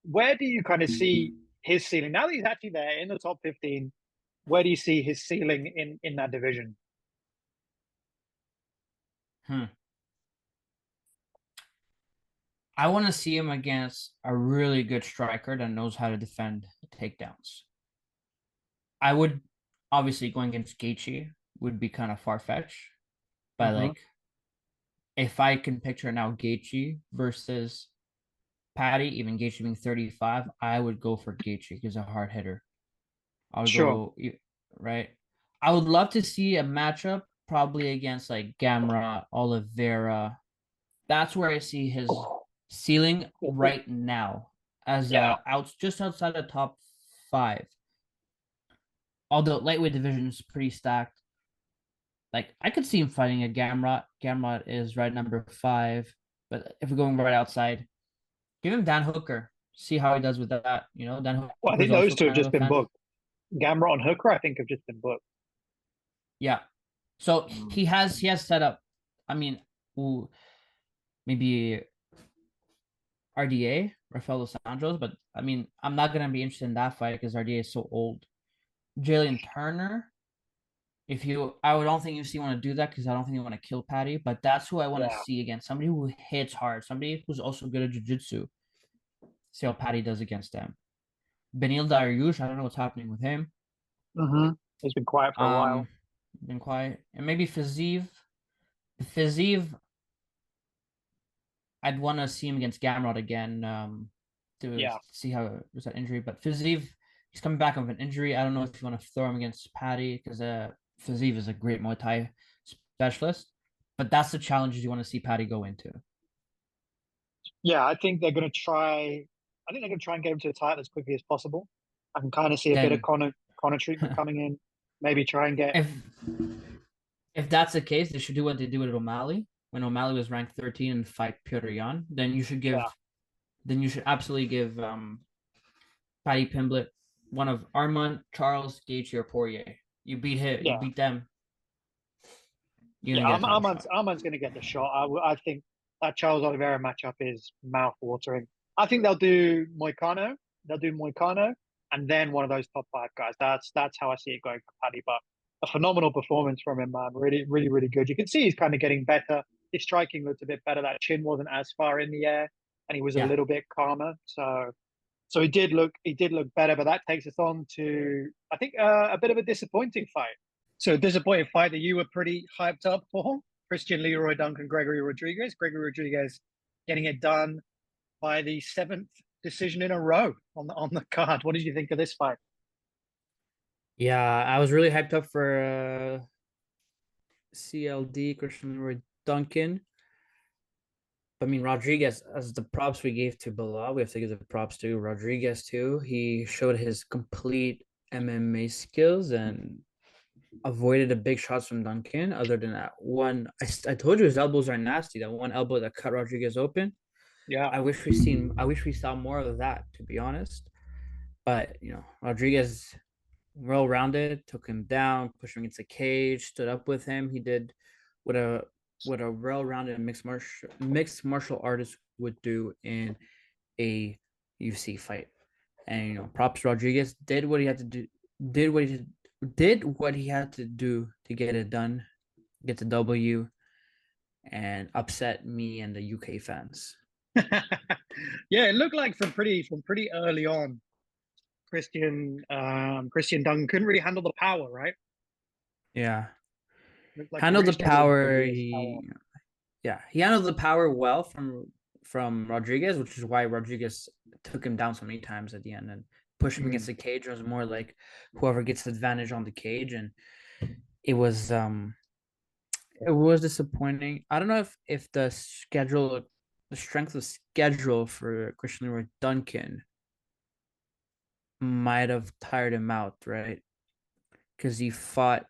where do you kind of see his ceiling now that he's actually there in the top 15? Where do you see his ceiling in that division? I want to see him against a really good striker that knows how to defend takedowns. I would obviously going against Gaethje would be kind of far fetched, but like if I can picture now Gaethje versus Paddy, even Gaethje being 35, I would go for Gaethje. He's a hard hitter. I would go right. I would love to see a matchup probably against like Gamrot, Oliveira. That's where I see his ceiling right now as just outside the top 5. Although lightweight division is pretty stacked. Like I could see him fighting a Gamrot. Gamrot is right number 5, but if we're going right outside, give him Dan Hooker. See how he does with that. You know, Dan Hooker. Well, I think those two have just been booked. Gamrot and Hooker, I think, have just been booked. Yeah. So he has set up. I mean, maybe RDA, Rafael Dos Anjos, but I mean, I'm not gonna be interested in that fight because RDA is so old. Jalen Turner, I don't think UFC want to do that because I don't think you want to kill Paddy, but that's who I want to see against somebody who hits hard, somebody who's also good at jiu-jitsu. See how Paddy does against them. Benil Dariush, I don't know what's happening with him. He's been quiet for a while. Been quiet, and maybe Fiziev. Fiziev, I'd want to see him against Gamrot again to see how it was that injury. But Fiziev, he's coming back of an injury. I don't know if you want to throw him against Paddy because Fiziev is a great Muay Thai specialist. But that's the challenges you want to see Paddy go into. Yeah, I think they're going to try. I think they're going to try and get him to the title as quickly as possible. I can kind of see a bit of Connor treatment coming in. Maybe try and get. If that's the case, they should do what they do with O'Malley. When O'Malley was ranked 13 and fight Petr Yan, then you should absolutely give Paddy Pimblett one of Armand, Charles, Gaethje, or Poirier. You beat him. You beat them. Armand's going to get the shot. I think that Charles Oliveira matchup is mouth-watering. I think they'll do Moicano. And then one of those top 5 guys. That's how I see it going for Paddy. But a phenomenal performance from him, man. Really, really, really good. You can see he's kind of getting better. His striking looked a bit better. That chin wasn't as far in the air, and he was a little bit calmer. So he did look better. But that takes us on to, I think, a bit of a disappointing fight. So a disappointing fight that you were pretty hyped up for. Christian Leroy Duncan, Gregory Rodriguez. Gregory Rodriguez getting it done by the 7th decision in a row on the card. What did you think of this fight? Yeah, I was really hyped up for CLD, Christian Leroy Duncan. I mean, Rodriguez, as the props we gave to Belal, we have to give the props to Rodriguez too. He showed his complete MMA skills and avoided the big shots from Duncan. Other than that one, I told you his elbows are nasty. That one elbow that cut Rodriguez open. Yeah. I wish we saw more of that, to be honest. But Rodriguez well rounded, took him down, pushed him against the cage, stood up with him. He did what a well rounded mixed martial artist would do in a UFC fight. And props Rodriguez did what he had to do, did what he had to do to get it done, get the W, and upset me and the UK fans. Yeah, it looked like from pretty early on, Christian Duncan couldn't really handle the power, right? Yeah, Looked like he handled really the struggled with power. his power. He handled the power well from Rodriguez, which is why Rodriguez took him down so many times at the end and pushed him against the cage. It was more like whoever gets the advantage on the cage, and it was disappointing. I don't know if the strength of schedule for Christian Leroy Duncan might have tired him out, right? Because he fought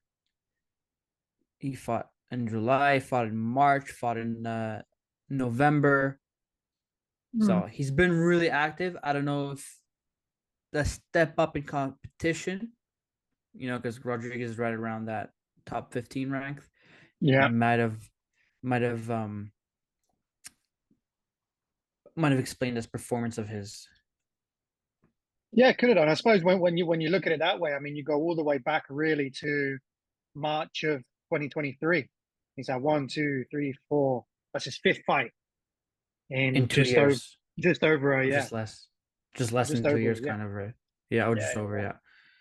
in July, fought in March, fought in November. So he's been really active. I don't know if the step up in competition, because Rodriguez is right around that top 15 rank, Yeah. might have explained this performance of his. Yeah, it could have done. I suppose when you look at it that way, I mean, you go all the way back really to March of 2023. He's had one, two, three, four. That's his fifth fight In in 2 years, just over a just less just than 2 years, over. kind of, right? Yeah, or just over, Yeah. yeah.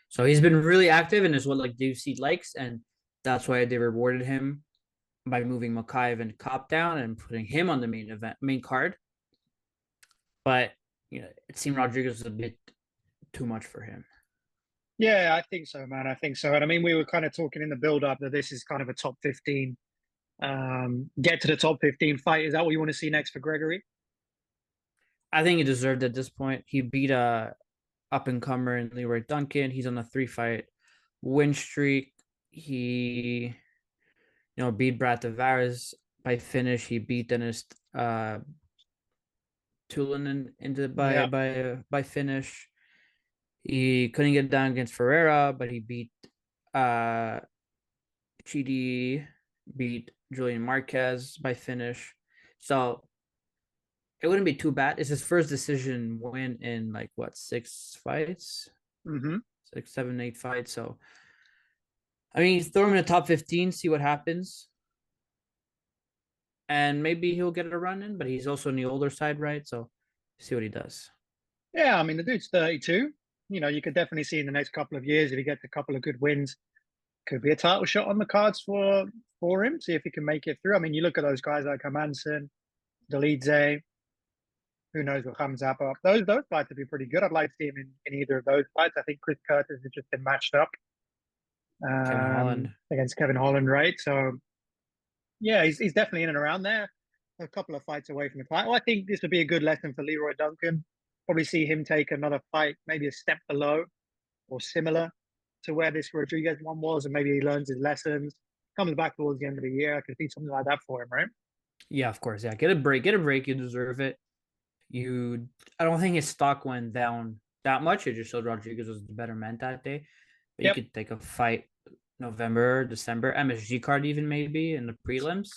So he's been really active, and is what like UFC likes, and that's why they rewarded him by moving Makaev and Cop down and putting him on the main card. But it seemed Rodriguez was a bit too much for him. Yeah, I think so, man. I think so. And I mean, we were kind of talking in the build up that this is kind of a top 15, get to the top 15 fight. Is that what you want to see next for Gregory? I think he deserved it at this point. He beat a up and comer in Leroy Duncan. He's on a 3-fight win streak. He beat Brad Tavares by finish. He beat Dennis Tulin into by finish. He couldn't get down against Ferreira, but he beat Chidi, beat Julian Marquez by finish. So it wouldn't be too bad. It's his first decision win in like what, 6 fights? 6, 7, 8 fights. So I mean, throw him in the top 15, see what happens. And maybe he'll get a run in, but he's also on the older side, right? So see what he does. Yeah, I mean, the dude's 32. You could definitely see in the next couple of years if he gets a couple of good wins, could be a title shot on the cards for him. See if he can make it through. I mean, you look at those guys like Hermanson, Dolidze, who knows what comes up. Those fights would be pretty good. I'd like to see him in either of those fights. I think Chris Curtis has just been matched up Kevin Holland against Kevin Holland, right? So yeah, he's definitely in and around there. A couple of fights away from the title. I think this would be a good lesson for Leroy Duncan. Probably see him take another fight, maybe a step below or similar to where this Rodriguez one was, and maybe he learns his lessons, comes back towards the end of the year. I could see something like that for him, right? Yeah, of course. Yeah, get a break. You deserve it. I don't think his stock went down that much. It just showed Rodriguez was the better man that day. But you could take a fight November, December, MSG card even maybe in the prelims.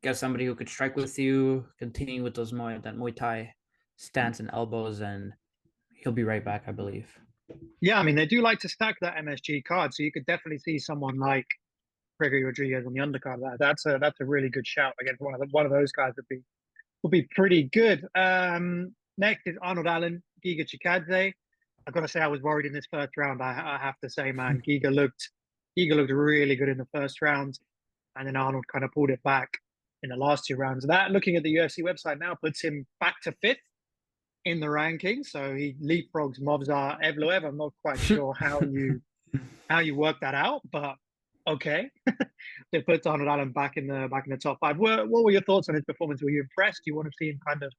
Get somebody who could strike with you, continue with those Muay Thai stance and elbows, and he'll be right back, I believe. Yeah, I mean, they do like to stack that MSG card, so you could definitely see someone like Gregory Rodriguez on the undercard. That's a really good shout against one of those guys would be pretty good. Next is Arnold Allen, Giga Chikadze. I've got to say, I was worried in this first round. I have to say, man, Giga looked really good in the first round, and then Arnold kind of pulled it back in the last 2 rounds. That, looking at the UFC website now, puts him back to 5th in the rankings. So he leapfrogs Movsar Evloev. I'm not quite sure how you work that out, but okay. It puts Arnold Allen back in the top 5. What were your thoughts on his performance? Were you impressed? Do you want to see him kind of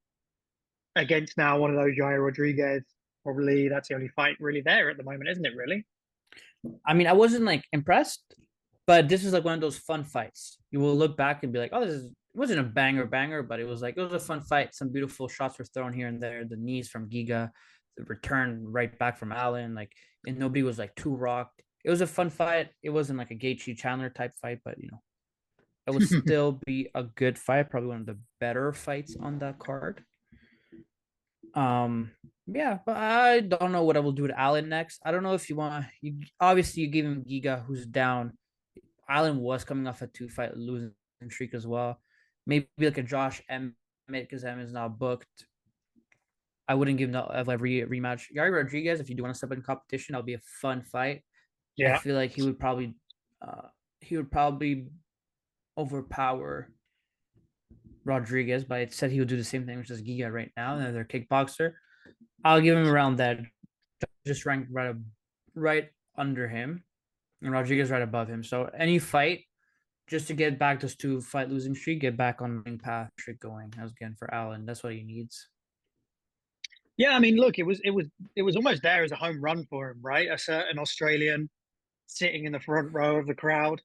against now one of those Jair Rodriguez? Probably that's the only fight really there at the moment, isn't it? Really? I mean, I wasn't like impressed, but this is like one of those fun fights. You will look back and be like, "Oh, it wasn't a banger, but it was a fun fight. Some beautiful shots were thrown here and there. The knees from Giga, the return right back from Allen, and nobody was like too rocked. It was a fun fight. It wasn't like a Gaethje Chandler type fight, but it would still be a good fight. Probably one of the better fights on that card. Yeah, but I don't know what I will do with Allen next. I don't know if you want. You obviously you gave him Giga, who's down. Allen was coming off a 2-fight losing streak as well. Maybe like a Josh Emmett because Emmett's not booked. I wouldn't give him every rematch. Yair Rodriguez, if you do want to step in competition, that'll be a fun fight. I Yeah. feel like he would probably overpower Rodriguez, but it said he would do the same thing, which is Giga right now. And they're kickboxer. I'll give him around that, just ranked right under him, and Rodriguez right above him. So any fight, just to get back this 2-fight losing streak, get back on the path streak going again for Allen. That's what he needs. Yeah, I mean, look, it was almost there as a home run for him, right? A certain Australian sitting in the front row of the crowd.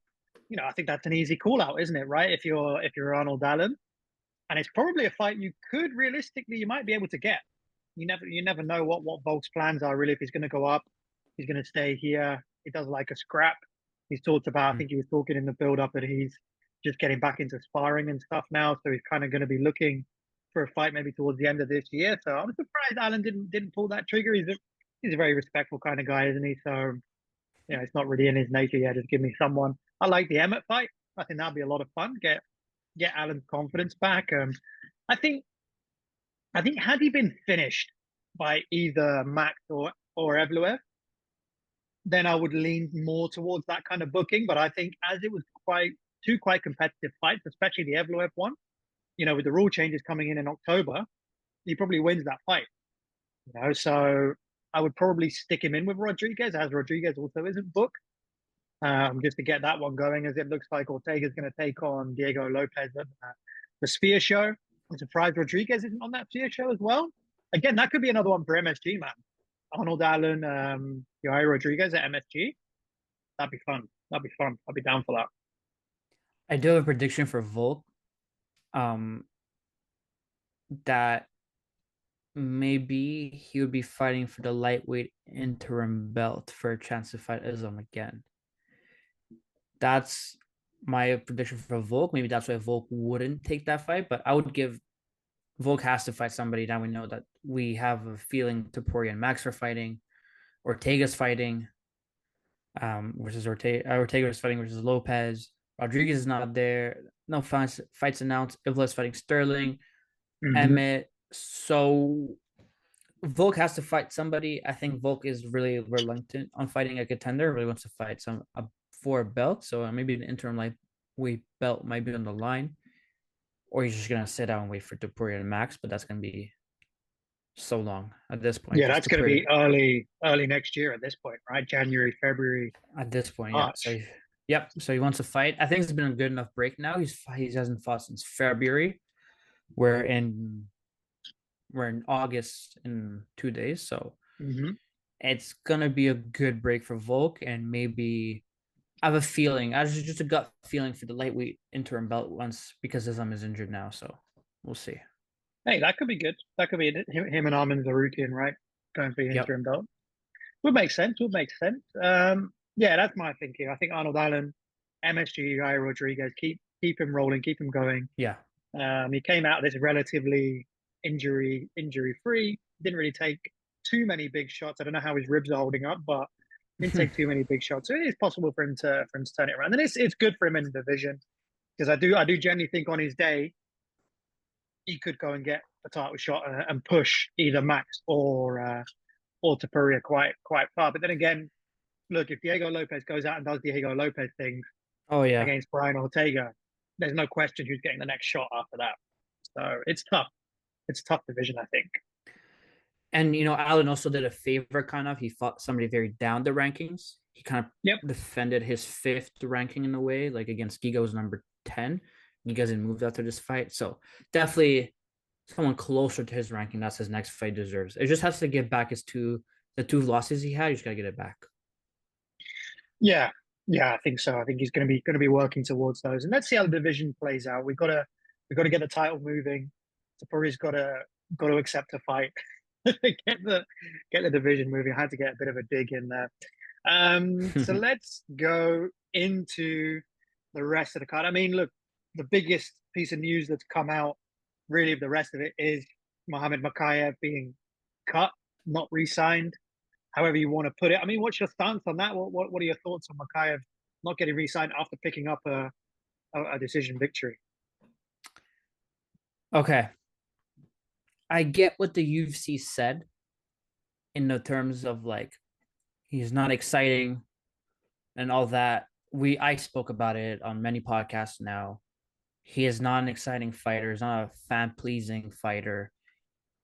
I think that's an easy call out, isn't it? Right? If you're Arnold Allen, and it's probably a fight you might be able to get. You never know what Volk's plans are really. If he's going to go up, he's going to stay here. He does like a scrap. He's talked about. I think he was talking in the build up that he's just getting back into sparring and stuff now. So he's kind of going to be looking for a fight maybe towards the end of this year. So I'm surprised Allen didn't pull that trigger. He's a very respectful kind of guy, isn't he? So it's not really in his nature yet. Just give me someone. I like the Emmett fight. I think that'd be a lot of fun. Get Allen's confidence back. I think had he been finished by either Max or Evloev, then I would lean more towards that kind of booking. But I think as it was quite competitive fights, especially the Evloev one, with the rule changes coming in October, he probably wins that fight. So I would probably stick him in with Rodriguez, as Rodriguez also isn't booked, just to get that one going, as it looks like Ortega's going to take on Diego Lopez at the Sphere show. I'm surprised Rodriguez isn't on that Sphere show as well. Again, that could be another one for MSG, man. Arnold Allen, Yair Rodriguez at MSG. That'd be fun. I'd be down for that. I do have a prediction for Volk. That maybe he would be fighting for the lightweight interim belt for a chance to fight Islam again. That's my prediction for Volk. Maybe that's why Volk wouldn't take that fight, but I would give Volk has to fight somebody. Now we know that we have a feeling Topuria and Max are fighting. Ortega's fighting, versus Ortega's fighting versus Lopez. Rodriguez is not there. No fights announced. Ivla's fighting Sterling. Emmett. So Volk has to fight somebody. I think Volk is really reluctant on fighting a contender. Really wants to fight for a belt. So maybe an interim lightweight belt might be on the line, or he's just gonna sit down and wait for Topuria and Max. But that's gonna be so long at this point. Yeah, that's going to be early next year at this point, right? January, February. At this point, March. Yeah. So he wants to fight. I think it's been a good enough break now. He hasn't fought since February. We're in August in 2 days, so it's gonna be a good break for Volk, and maybe I have a feeling, just a gut feeling for the lightweight interim belt once, because Islam is injured now. So we'll see. Hey, that could be good. That could be him and Armin Zarukian, right? Going for the interim belt. Would make sense. Yeah, that's my thinking. I think Arnold Allen, MSG, Yair Rodriguez, keep him rolling, keep him going. Yeah. He came out of this relatively injury free. Didn't really take too many big shots. I don't know how his ribs are holding up, but didn't take too many big shots. So it is possible for him to turn it around. And it's good for him in the division, because I do generally think on his day he could go and get a title shot and push either Max or Topuria quite far. But then again, look, if Diego Lopez goes out and does Diego Lopez things against Brian Ortega, there's no question who's getting the next shot after that. So it's tough. It's a tough division, I think. And Allen also did a favor, kind of. He fought somebody very down the rankings. He kind of defended his 5th ranking in a way, like against Giga's number 10. Giga hasn't moved after this fight, so definitely someone closer to his ranking. That's his next fight deserves. It just has to get back the 2 losses he had. You just gotta get it back. Yeah, I think so. I think he's going to be working towards those, and let's see how the division plays out. We've got We've got to get the title moving. Therese got to accept a fight. get the division moving. I had to get a bit of a dig in there. So let's go into the rest of the card. I mean, look, the biggest piece of news that's come out, really, of the rest of it is Muhammad Mokaev being cut, not re-signed, however you want to put it. I mean, what's your stance on that? What are your thoughts on Mokaev not getting re-signed after picking up a decision victory? Okay. I get what the UFC said in the terms of like he's not exciting and all that. I spoke about it on many podcasts now. He is not an exciting fighter. He's not a fan-pleasing fighter.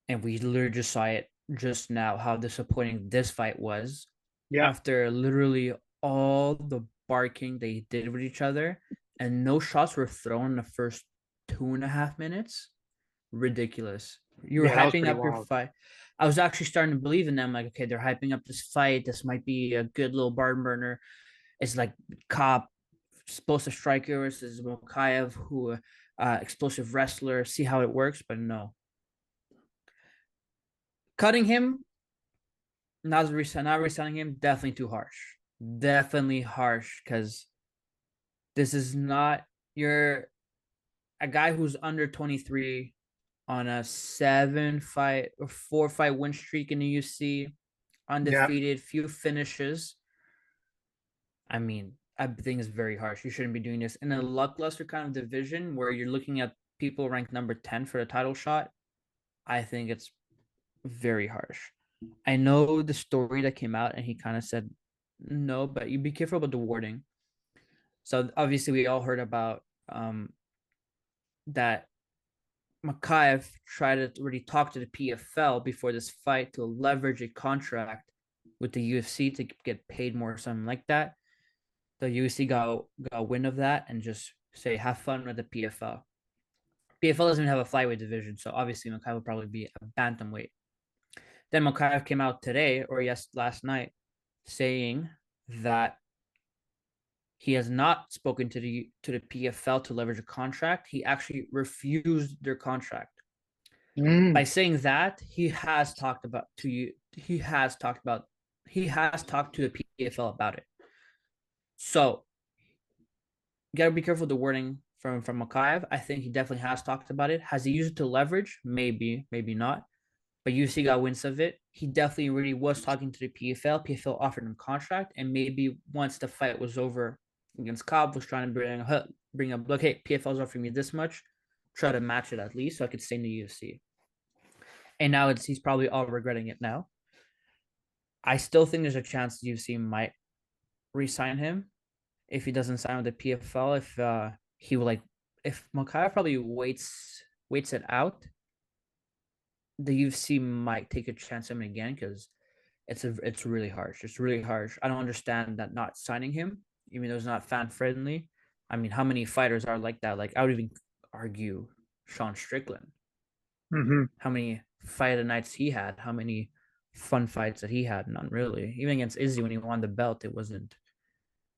And we literally just saw it just now how disappointing this fight was. Yeah. After literally all the barking they did with each other and no shots were thrown in the first 2.5 minutes. Ridiculous. You were hyping up your fight. I was actually starting to believe in them. Like, okay, they're hyping up this fight. This might be a good little barn burner. It's like Cop, explosive striker versus Mokaev, who explosive wrestler. See how it works, but no. Cutting him, not resigning him, definitely too harsh. Definitely harsh because this is not a guy who's under 23 on a 4-fight win streak in the UFC, undefeated, few finishes. I mean, I think it's very harsh. You shouldn't be doing this in a lackluster kind of division where you're looking at people ranked number 10 for the title shot. I think it's very harsh. I know the story that came out and he kind of said no, but you be careful about the wording. So obviously we all heard about that Mokaev tried to already talk to the PFL before this fight to leverage a contract with the UFC to get paid more or something like that. The UFC got wind of that and just say, have fun with the PFL. PFL doesn't even have a flyweight division, so obviously Mokaev will probably be a bantamweight. Then Mokaev came out today, or last night, saying that he has not spoken to the PFL to leverage a contract. He actually refused their contract. By saying that, he has talked to the PFL about it. So you gotta be careful with the wording from Mokaev. I think he definitely has talked about it. Has he used it to leverage? Maybe, maybe not. But UFC got winds of it. He definitely really was talking to the PFL. PFL offered him a contract, and maybe once the fight was over against Cobb, was trying to bring up, look, hey, PFL's offering me this much, try to match it at least, so I could stay in the UFC. And now he's probably all regretting it now. I still think there's a chance the UFC might re-sign him if he doesn't sign with the PFL. If Mokaev probably waits it out, the UFC might take a chance on him again because it's really harsh. It's really harsh. I don't understand that not signing him, even though it's not fan friendly. I mean, how many fighters are like that? Like, I would even argue Sean Strickland. Mm-hmm. How many fight nights he had? How many fun fights that he had? None really. Even against Izzy when he won the belt, it wasn't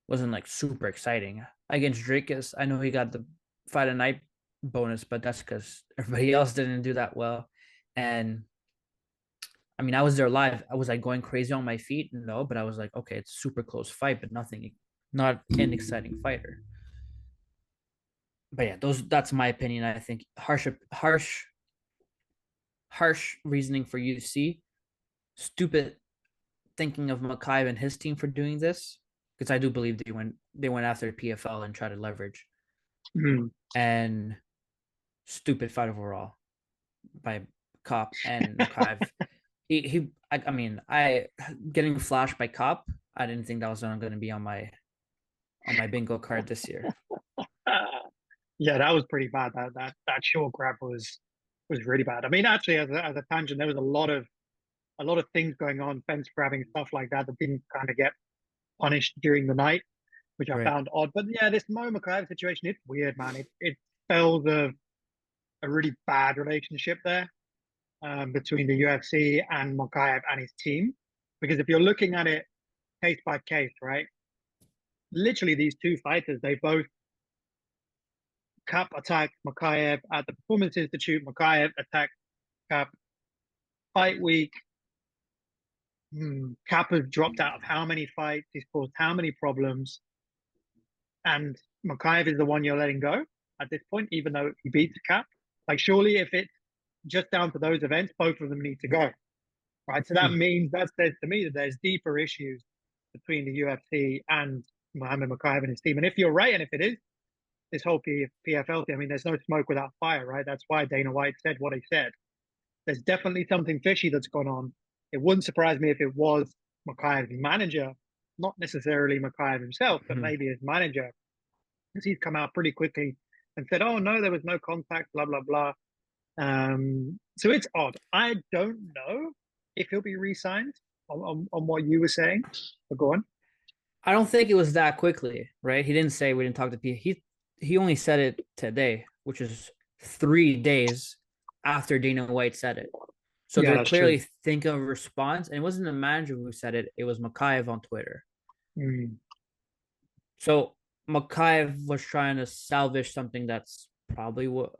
like super exciting. Against Drakus, I know he got the fight a night bonus, but that's because everybody else didn't do that well. And I mean, I was there live. Was I going crazy on my feet? No, but I was like, okay, it's a super close fight, but not an exciting fighter. But yeah, that's my opinion. I think harsh reasoning for UFC. Stupid thinking of Mokaev and his team for doing this, because I do believe they went after the PFL and tried to leverage. And stupid fight overall by Cop and Mokaev. I getting flashed by Cop. I didn't think that was going to be on my bingo card this year. Yeah, that was pretty bad. That short grab was really bad. I mean, actually, as a tangent, there was a lot of things going on, fence grabbing, stuff like that didn't kind of get punished during the night, which I found odd. But yeah, this Mo Mokaev situation, it's weird, man. It spells a really bad relationship there between the UFC and Mokaev and his team. Because if you're looking at it case by case, right? Literally, these two fighters, they both Cap attacked Makayev at the Performance Institute. Makayev attacked Cap. Fight week. Cap has dropped out of how many fights? He's caused how many problems? And Makayev is the one you're letting go at this point, even though he beats Cap. Like, surely if it's just down to those events, both of them need to go, right? So that means that says to me that there's deeper issues between the UFC and Muhammad Makayev and his team. And if you're right, and if it is, this whole PFL thing, I mean, there's no smoke without fire, right? That's why Dana White said what he said. There's definitely something fishy that's gone on. It wouldn't surprise me if it was Makayev's manager, not necessarily Makayev himself, but maybe his manager, because he's come out pretty quickly and said, "Oh no, there was no contact," blah blah blah. So it's odd. I don't know if he'll be re-signed on what you were saying. But go on. I don't think it was that quickly, right? He didn't say we didn't talk to P. He only said it today, which is 3 days after Dana White said it. So Yeah, they're clearly true. thinking of a response. And it wasn't the manager who said it. It was Makayev on Twitter. So Makayev was trying to salvage something that's probably what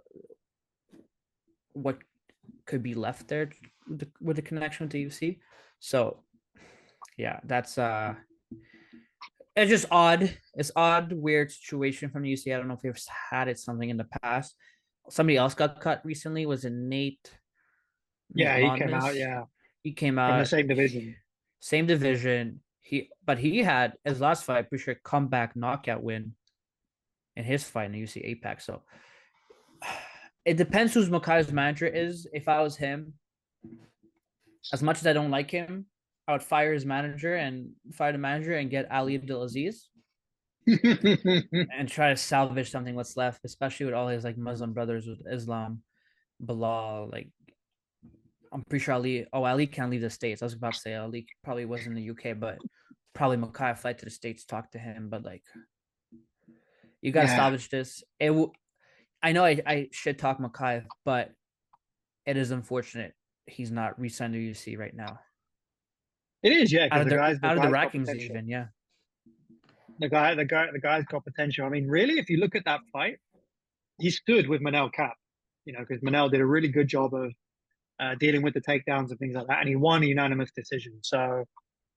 could be left there with the connection to UFC. So yeah, that's it's just odd. It's odd, weird situation from the UFC. I don't know if they've had it something in the past. Somebody else got cut recently. Was it Nate? Yeah, he came Longness? out. Yeah, He came from the out same division. same division. He had his last fight, pretty sure, comeback knockout win in his fight in the UFC Apex. So it depends who's Makayev's manager is. If I was him, as much as I don't like him, I would fire his manager and fire the manager and get Ali Abdulaziz and try to salvage something what's left, especially with all his like Muslim brothers with Islam, Belal. Like, I'm pretty sure Ali can't leave the States. I was about to say Ali probably was in the UK, but probably Makayev flight to the States, talk to him. But like, you got to salvage this. I know I should talk Makayev, but it is unfortunate he's not re-signed to UFC right now. It is, yeah, Out because of the rankings, even, yeah. The guy's got potential. I mean, really, if you look at that fight, he stood with Manel Cap, because Manel did a really good job of dealing with the takedowns and things like that, and he won a unanimous decision. So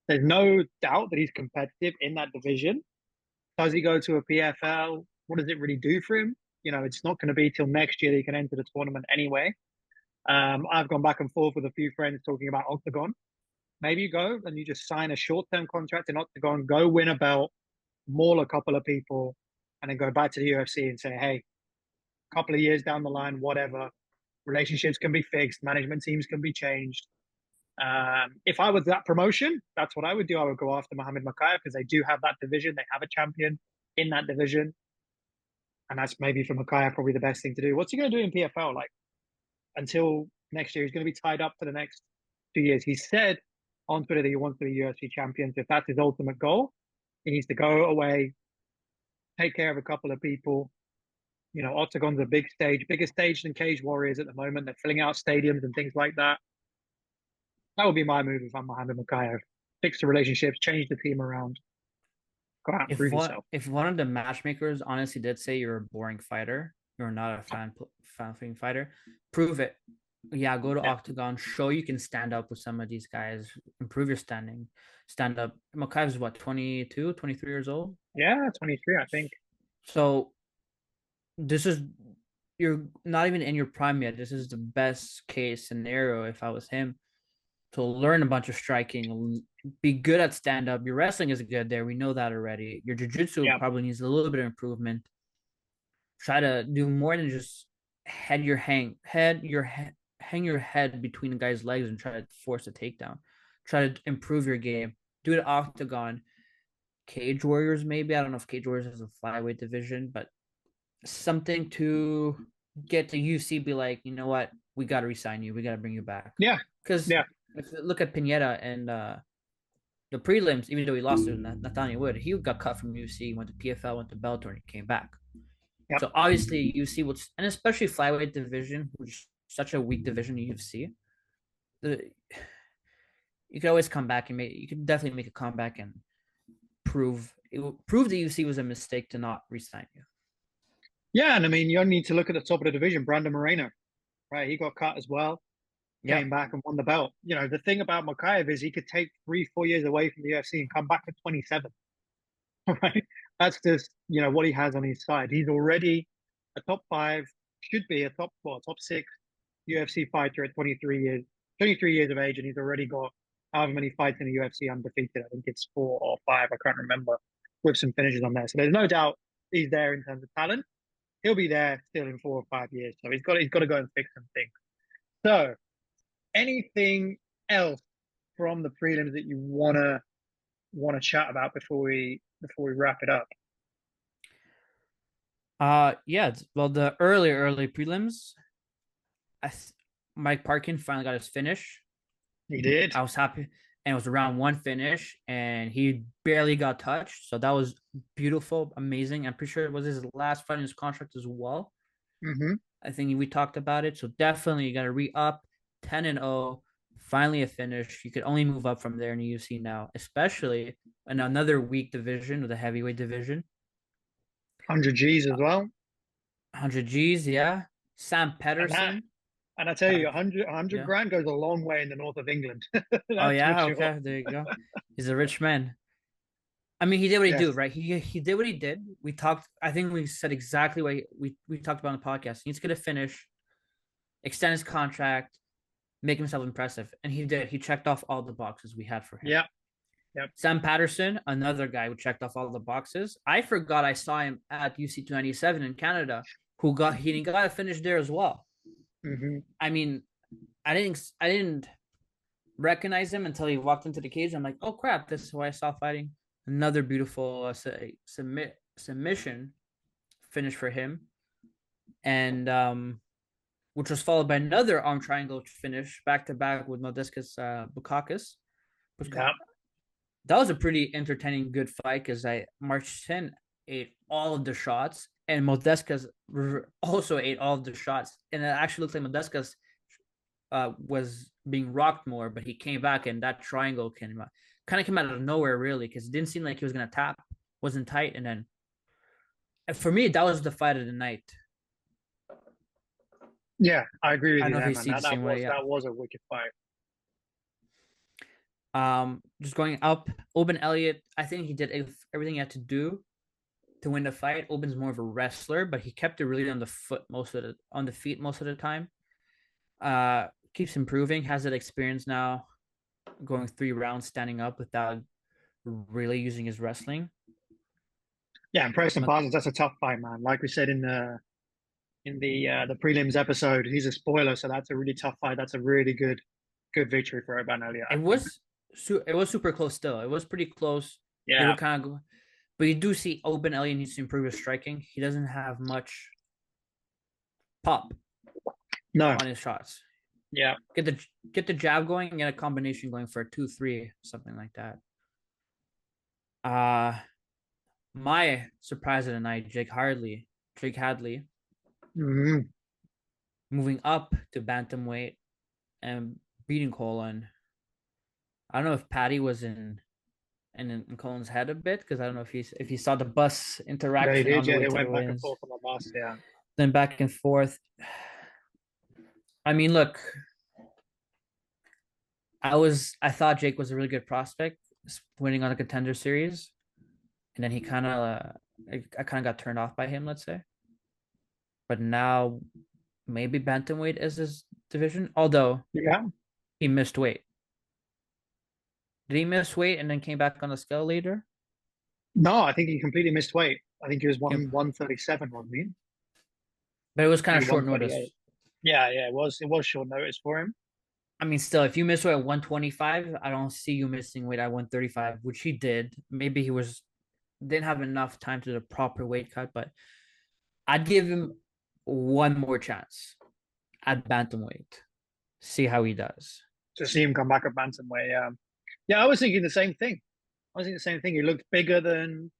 there's no doubt that he's competitive in that division. Does he go to a PFL? What does it really do for him? It's not going to be till next year that he can enter the tournament anyway. I've gone back and forth with a few friends talking about Octagon. Maybe you go and you just sign a short-term contract in Octagon, go win a belt, maul a couple of people, and then go back to the UFC and say, hey, a couple of years down the line, whatever, relationships can be fixed, management teams can be changed. If I was that promotion, that's what I would do. I would go after Muhammad Makayev because they do have that division. They have a champion in that division. And that's maybe for Makayev probably the best thing to do. What's he going to do in PFL? Like, until next year, he's going to be tied up for the next 2 years. He said on Twitter that he wants to be UFC champion. So if that's his ultimate goal, he needs to go away, take care of a couple of people. Octagon's a big stage, bigger stage than Cage Warriors at the moment. They're filling out stadiums and things like that. That would be my move if I'm Muhammad Makayev. Fix the relationships, change the team around. Go out and prove yourself. If one of the matchmakers honestly did say you're a boring fighter, you're not a fan fighter, prove it. Yeah, go to Octagon, show you can stand up with some of these guys, improve your standing, stand up. Makayev's what, 22, 23 years old? Yeah, 23, I think. So you're not even in your prime yet. This is the best case scenario if I was him, to learn a bunch of striking, be good at stand up. Your wrestling is good there. We know that already. Your jiu-jitsu probably needs a little bit of improvement. Try to do more than just hang your head between the guy's legs and try to force a takedown. Try to improve your game. Do it Octagon. Cage Warriors, maybe. I don't know if Cage Warriors has a flyweight division, but something to get to UFC, be like, you know what? We got to resign you. We got to bring you back. Yeah. Because if you look at Pineda and the prelims, even though he lost to Nathaniel Wood, he got cut from UFC, went to PFL, went to Bellator, and he came back. Yep. So obviously UFC will, and especially flyweight division, which is such a weak division in UFC, you can always come back and you can definitely make a comeback and prove the UFC was a mistake to not re-sign you. Yeah, and I mean, you only need to look at the top of the division. Brandon Moreno, right? He got cut as well, Yeah. came back and won the belt. You know, the thing about Mokaev is he could take 3, 4 years away from the UFC and come back at 27. Right? That's just, what he has on his side. He's already a top five, should be a top six UFC fighter at 23 years of age, and he's already got however many fights in the UFC undefeated. I think it's 4 or 5. I can't remember, with some finishes on there. So there's no doubt he's there in terms of talent. He'll be there still in 4 or 5 years. So he's got to go and fix some things. So anything else from the prelims that you wanna chat about before we wrap it up? Yeah. Well, the early prelims, Mike Parkin finally got his finish. He did. I was happy, and it was a round one finish, and he barely got touched. So that was beautiful, amazing. I'm pretty sure it was his last fight in his contract as well. Mm-hmm. I think we talked about it. So definitely you got to re-up 10-0. Finally a finish. You could only move up from there in the UFC now, especially in another weak division with the heavyweight division. 100 G's as well. 100 G's, yeah. Sam And that, Pedersen. and I tell you, 100 Yeah. grand goes a long way in the north of England. Oh That's for yeah, sure. okay, there you go. He's a rich man. I mean, he did what he Yes. did, right? He did what he did. We talked. I think we said exactly what we talked about on the podcast. He needs to get a finish, extend his contract, make himself impressive, and he did. He checked off all the boxes we had for him. Yeah. Yep. Sam Patterson, another guy who checked off all the boxes. I forgot I saw him at UC 297 in Canada, he got a finish there as well. Mm-hmm. I mean, I didn't recognize him until he walked into the cage. I'm like, oh crap, this is who I saw fighting. Another beautiful submission finish for him, and which was followed by another arm triangle finish back to back with Modestas Bukakis. Yeah. That was a pretty entertaining, good fight because March 10 ate all of the shots, and Modestas also ate all of the shots, and it actually looks like Modestas was being rocked more, but he came back, and that triangle kind of came out of nowhere, really, because it didn't seem like he was gonna tap, wasn't tight, and then for me, that was the fight of the night. Yeah, I agree with I you don't know there, if you see man. the same way. Yeah. That was a wicked fight. Just going up, Oben Elliott, I think he did everything he had to do to win the fight. Oben's more of a wrestler, but he kept it really on the feet most of the time. Keeps improving, has that experience now, going 3 rounds standing up without really using his wrestling. Yeah, and Preston Parsons, that's a tough fight, man. Like we said in the prelims episode, he's a spoiler, so that's a really tough fight. That's a really good victory for Oben Elliott. It was super close still. It was pretty close. Yeah. They were kind of, but you do see Oben Elliott needs to improve his striking. He doesn't have much pop on his shots. Yeah. Get the jab going and get a combination going for a 2-3, something like that. My surprise of the night, Jake Hadley, mm-hmm. moving up to bantamweight and beating Colin. I don't know if Paddy was in Colin's head a bit, because I don't know if he saw the bus interaction. They did, on the way they to went the back wins. and forth on the bus, yeah. Then back and forth. I mean, look, I thought Jake was a really good prospect, winning on a contender series, and then he kind of I kind of got turned off by him, let's say. But now maybe bantamweight is his division, although he missed weight. Did he miss weight and then came back on the scale later? No, I think he completely missed weight. I think he was 137, wasn't he? But it was kind of short notice. Yeah, it was short notice for him. I mean, still, if you miss weight at 125, I don't see you missing weight at 135, which he did. Maybe he didn't have enough time to do the proper weight cut, but I'd give him one more chance at bantamweight. See how he does. To see him come back at bantamweight, yeah, I was thinking the same thing. He looked bigger than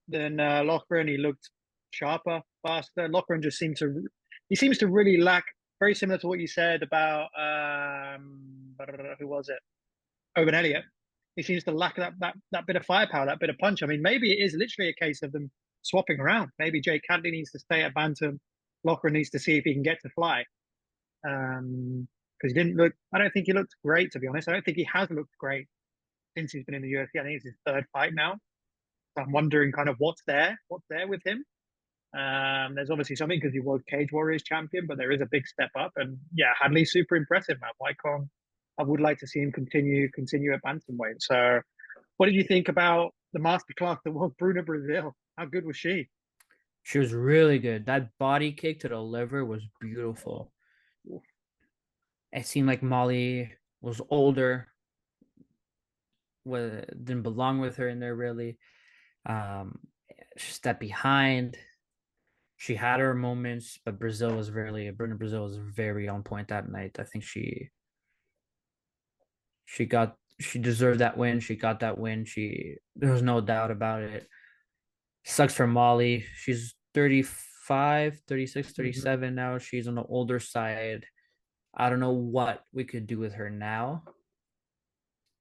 Loughran. He looked sharper, faster. Loughran just seems to really lack, very similar to what you said about who was it? Oben Elliott. He seems to lack that bit of firepower, that bit of punch. I mean, maybe it is literally a case of them swapping around. Maybe Jake Hadley needs to stay at bantam. Locker needs to see if he can get to fly. Because he didn't look. I don't think he looked great, to be honest. I don't think he has looked great since he's been in the UFC. I think it's his third fight now. So I'm wondering kind of what's there with him. There's obviously something because he was Cage Warriors champion, but there is a big step up. And yeah, Hadley's super impressive, man. Wycombe, I would like to see him continue at bantamweight. So, what did you think about the masterclass that was Bruna Brazil? How good was she? She was really good. That body kick to the liver was beautiful. It seemed like Molly was older, didn't belong with her in there really. She stepped behind. She had her moments, but Bruna Brazil was very on point that night. I think she deserved that win. She got that win. There was no doubt about it. Sucks for Molly. She's 35, 36, 37 now. She's on the older side. I don't know what we could do with her now.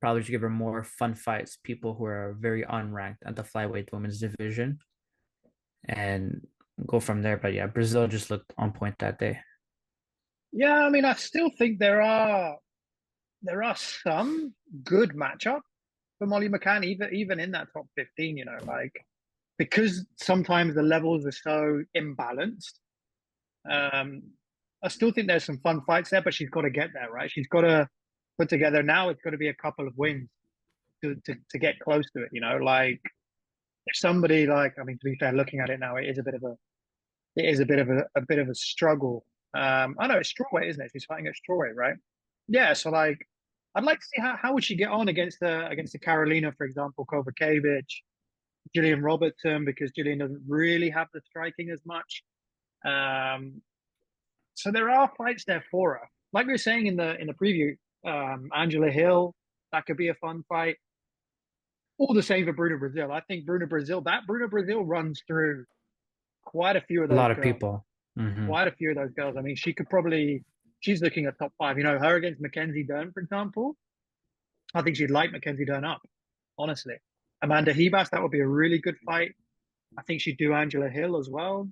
Probably should give her more fun fights, people who are very unranked at the flyweight women's division, and go from there. But yeah, Brazil just looked on point that day. Yeah, I mean, I still think there are some good matchup for Molly McCann, even in that top 15, you know, like because sometimes the levels are so imbalanced. I still think there's some fun fights there, but she's got to get there, right? She's got to put together now. It's got to be a couple of wins to get close to it, you know. Like if somebody like, I mean, to be fair, looking at it now, it is a bit of a struggle. I know it's strawweight, isn't it? She's fighting at strawweight, right? Yeah. So like, I'd like to see how would she get on against the Carolina, for example, Kovacevic, Gillian Robertson, because Gillian doesn't really have the striking as much. So there are fights there for her. Like we were saying in the preview, Angela Hill, that could be a fun fight. All the same for Bruna Brazil. I think Bruna Brazil runs through quite a few of those A lot of girls. people. Mm-hmm. Quite a few of those girls. I mean, she's looking at top 5. You know, her against Mackenzie Dern, for example. I think she'd light Mackenzie Dern up, honestly. Amanda Hebas, that would be a really good fight. I think she'd do Angela Hill as well.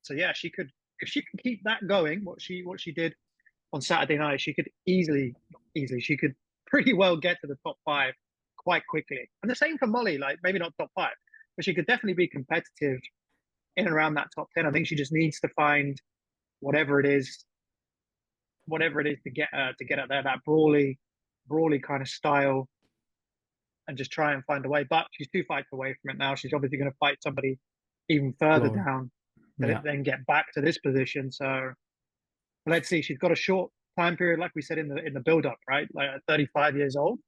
So yeah, she could, if she can keep that going, what she did on Saturday night, she could she could pretty well get to the top 5 quite quickly. And the same for Molly, like maybe not top 5, but she could definitely be competitive in and around that top 10. I think she just needs to find whatever it is to get her there, that brawly kind of style, and just try and find a way. But she's 2 fights away from it now. She's obviously going to fight somebody even further down to then get back to this position. So let's see. She's got a short time period, like we said in the build up, right? Like at 35 years old,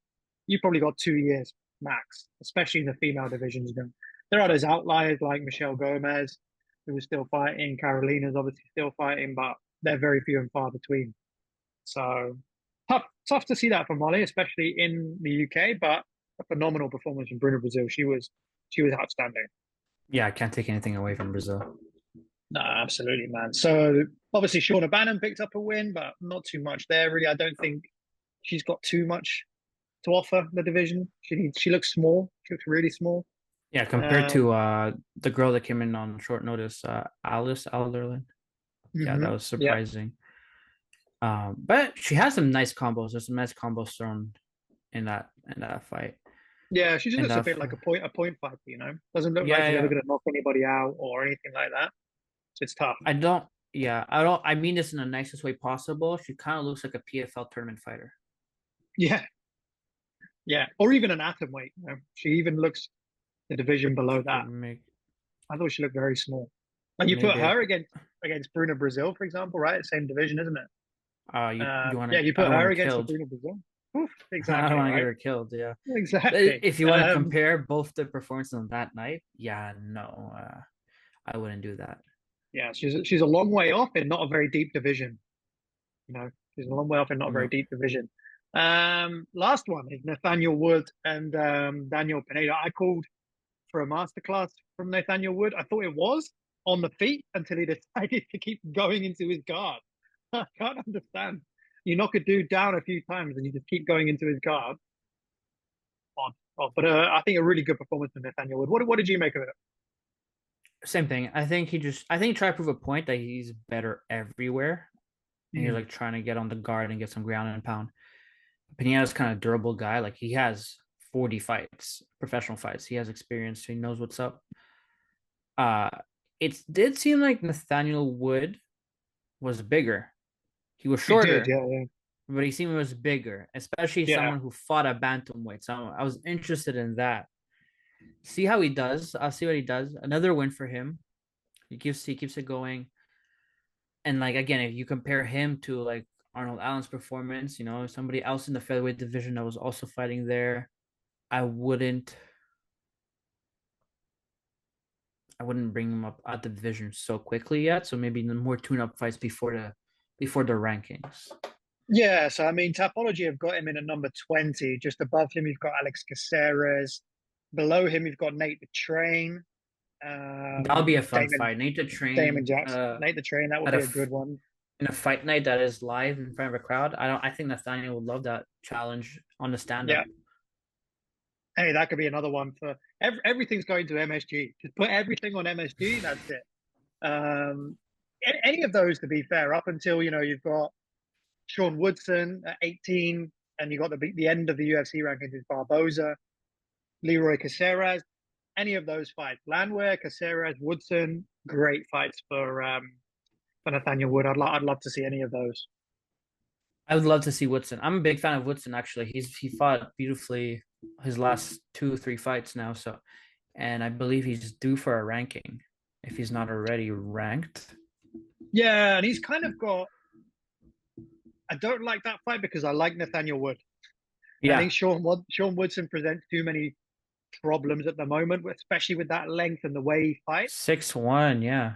you probably got 2 years max, especially in the female divisions. There are those outliers like Michelle Gomez, who is still fighting. Carolina's obviously still fighting, but they're very few and far between. So tough to see that from Molly, especially in the UK. But a phenomenal performance from Bruna Brazil. She was outstanding. Yeah, I can't take anything away from Brazil. No, absolutely, man. So obviously Shauna Bannon picked up a win, but not too much there, really. I don't think she's got too much to offer the division. She looks small. She looks really small. Yeah, compared to the girl that came in on short notice, Alice Alderland. Yeah, that was surprising. Yeah. But she has some nice combos. There's some nice combos thrown in that fight. Yeah, she just looks a bit like a point fighter, you know. Doesn't look like she's ever going to knock anybody out or anything like that. So it's tough. I mean this in the nicest way possible. She kind of looks like a PFL tournament fighter. Yeah. Yeah, or even an atomweight. You know? She even looks the division below that. I thought she looked very small. Like you put her against Bruna Brazil, for example, right? Same division, isn't it? You put her against Bruna Brazil. Oof, exactly. I don't want to get her killed. Yeah, exactly. If you want to compare both the performances on that night, no, I wouldn't do that. Yeah, she's a long way off in not a very deep division. You know, she's a long way off in not a very deep division. Last one is Nathaniel Wood and Daniel Pineda. I called for a masterclass from Nathaniel Wood. I thought it was on the feet until he decided to keep going into his guard. I can't understand. You knock a dude down a few times and you just keep going into his guard. Odd. But I think a really good performance from Nathaniel Wood. What did you make of it? Same thing. I think he tried to prove a point that he's better everywhere. And he's Mm. like trying to get on the guard and get some ground and pound. Pinheira's kind of durable guy. Like he has 40 fights, professional fights. He has experience. So he knows what's up. Uh it did seem like Nathaniel Wood was bigger. He was It did, shorter, yeah, yeah. but he seemed was bigger, especially Yeah. someone who fought at bantamweight. So I was interested in that. See how he does. I'll see what he does. Another win for him. He keeps it going. And like again, if you compare him to like Arnold Allen's performance, somebody else in the featherweight division that was also fighting there, I wouldn't I wouldn't bring him up at the division so quickly yet. So maybe more tune-up fights before the rankings. Yeah, so I mean, Tapology have got him in at number 20. Just above him, you've got Alex Caceres. Below him, you've got Nate the Train. That'll be a fun Damon fight. Nate the Damon Train Jackson. Nate the Train, that would at be a good one. in a fight night that is live in front of a crowd. I think Nathaniel would love that challenge on the stand-up. Yeah. Hey, that could be another one for everything's going to MSG. Just put everything on MSG, that's it. Any of those, to be fair, up until you've got Sean Woodson at 18, and you got the end of the UFC rankings is Barboza, Leroy Caceres. Any of those fights, Landwehr, Caceres, Woodson, great fights for Nathaniel Wood. I'd love to see any of those. I would love to see Woodson. I'm a big fan of Woodson actually. He fought beautifully his last 2 3 fights now. So, and I believe he's due for a ranking if he's not already ranked. Yeah, and he's kind of got. I don't like that fight because I like Nathaniel Wood. I Yeah, think Sean Woodson presents too many problems at the moment, especially with that length and the way he fights. 6'1", yeah.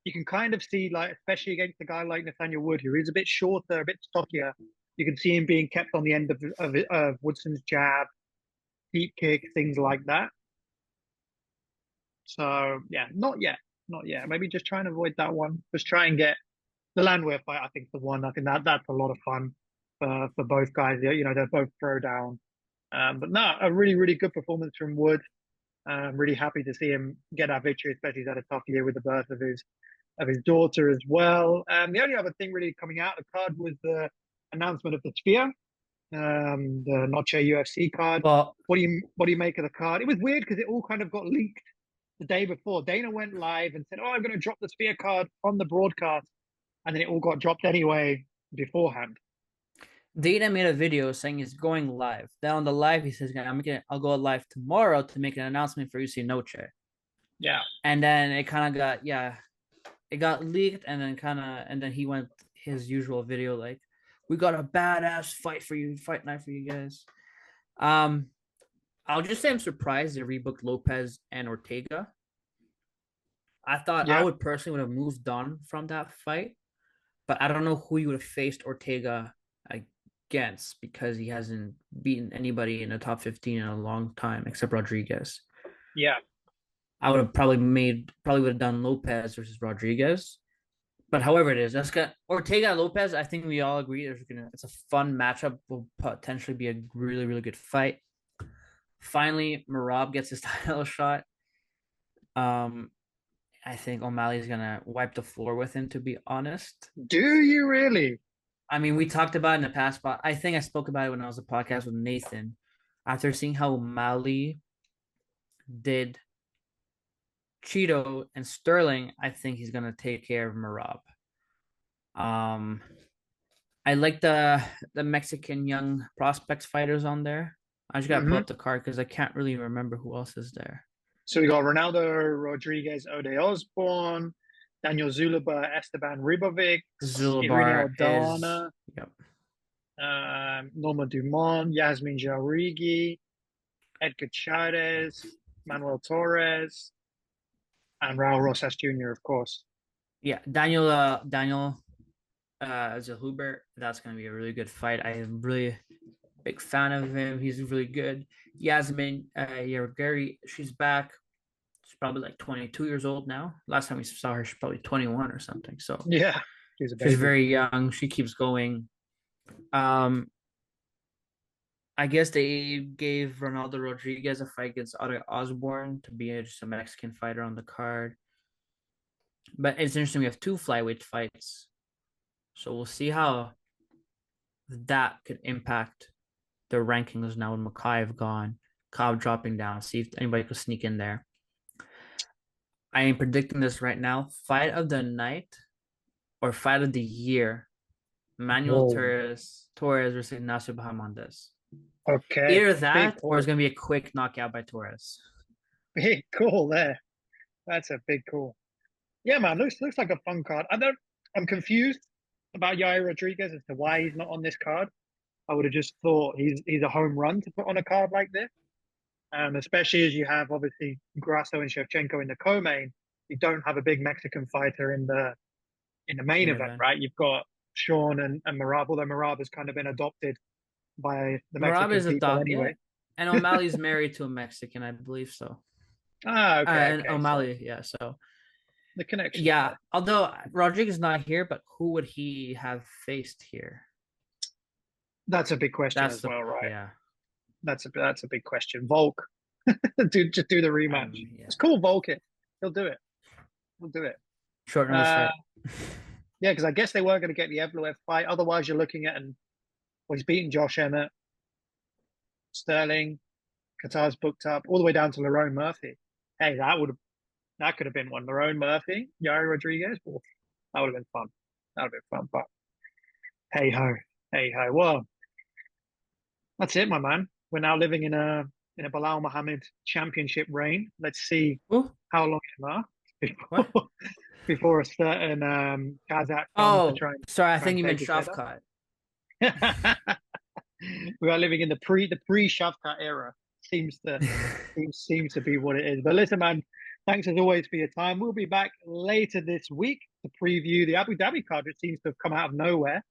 You can kind of see, like, especially against a guy like Nathaniel Wood, who is a bit shorter, a bit stockier. You can see him being kept on the end of Woodson's jab, deep kick, things like that. So yeah, not yet. Maybe just try and avoid that one. Just try and get the Landwehr fight. I think the one. I think that's a lot of fun for both guys. They're both throw down. But no, a really really good performance from Wood. I'm really happy to see him get that victory, especially he's had a tough year with the birth of his daughter as well. The only other thing really coming out of the card was the announcement of the Sphere, the Noche UFC card. Well, What do you make of the card? It was weird because it all kind of got leaked the day before. Dana went live and said, "Oh, I'm going to drop the Sphere card on the broadcast," and then it all got dropped anyway beforehand. Dana made a video saying he's going live. Then on the live, he says, I'll go live tomorrow to make an announcement for UC Noche." Yeah, And then it kind of it got leaked, and then he went his usual video like, "We got a badass fight night for you guys." I'll just say I'm surprised they rebooked Lopez and Ortega. I thought I yeah, would personally would have moved on from that fight, but I don't know who you would have faced Ortega against because he hasn't beaten anybody in the top 15 in a long time except Rodriguez. yeah. I would have probably would have done Lopez versus Rodriguez. But however it is, that's got Ortega and Lopez. I think we all agree it's a fun matchup. Will potentially be a really really good fight. Finally, Merab gets his title shot. I think O'Malley's gonna wipe the floor with him. To be honest, Do you really? I mean, we talked about it in the past, but I think I spoke about it when I was a podcast with Nathan. After seeing how O'Malley did Cheeto and Sterling, I think he's gonna take care of Merab. Um, I like the Mexican young prospects fighters on there. I just gotta pull Mm-hmm. up the card because I can't really remember who else is there. So we got Ronaldo Rodriguez, Ode Osborne, Daniel Zulaba, Esteban Ribovic, Irene Zulabar is Aldana, yep. Norma Dumont, Yasmin Jaurigi, Edgar Chavez, Manuel Torres, and Raul Rosas Jr., of course. Yeah, Daniel Zahubert. That's gonna be a really good fight. I am really big fan of him. He's really good. Yasmin Gary, she's back. She's probably like 22 years old now. Last time we saw her, she's probably 21 or something. So Yeah, he's a she's baby. very young. She keeps going. I guess they gave Ronaldo Rodriguez a fight against Otto Osborne to be just a Mexican fighter on the card. But it's interesting. We have 2 flyweight fights, so we'll see how that could impact the rankings now with Makayev gone, Cobb dropping down. See if anybody could sneak in there. I am predicting this right now. Fight of the night or fight of the year. Manuel Whoa. Torres versus Ignacio Bahamondes. Okay. Either Big that or it's call. going to be a quick knockout by Torres. Big call there. That's a big call. Yeah, man. Looks like a fun card. I'm confused about Yair Rodriguez as to why he's not on this card. I would have just thought he's a home run to put on a card like this. Especially as you have obviously Grasso and Shevchenko in the co-main. You don't have a big Mexican fighter in the main event, right? You've got Sean and Marab, although Marab has kind of been adopted by the Marab Mexican is a people dog, anyway. Yeah. And O'Malley's married to a Mexican, I believe so. Okay. And O'Malley, yeah. So the connection. yeah, although Rodriguez is not here, but who would he have faced here? That's a big question as well, right? Yeah, that's a big question. Volk, just do the rematch. Yeah. It's cool, Volk. He'll do it. He'll do it. Short notice fight. Yeah, because I guess they weren't going to get the Evloev fight. Otherwise, you're looking at he's beaten Josh Emmett, Sterling, Qatar's booked up, all the way down to Lerone Murphy. Hey, that could have been one. Lerone Murphy, Yair Rodriguez. Oof, that would have been fun. That would have been fun. But hey ho. Well, that's it, my man. We're now living in a Belal Muhammad championship reign. Let's see how long it lasts before a certain Kazakh comes to try and. Sorry, I think you meant Shavkat. We are living in the pre Shavkat era. Seems to be what it is. But listen, man, thanks as always for your time. We'll be back later this week to preview the Abu Dhabi card, which seems to have come out of nowhere.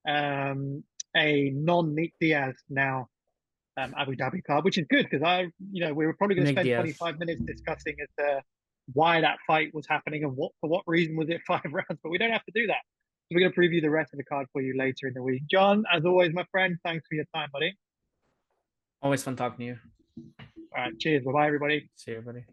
A non-Nick Diaz now Abu Dhabi card, which is good because we were probably going to spend 25 minutes discussing as to why that fight was happening and for what reason was it 5 rounds, but we don't have to do that. So we're going to preview the rest of the card for you later in the week. John, as always, my friend, thanks for your time, buddy. Always fun talking to you. All right, cheers. Bye-bye, everybody. See you, buddy.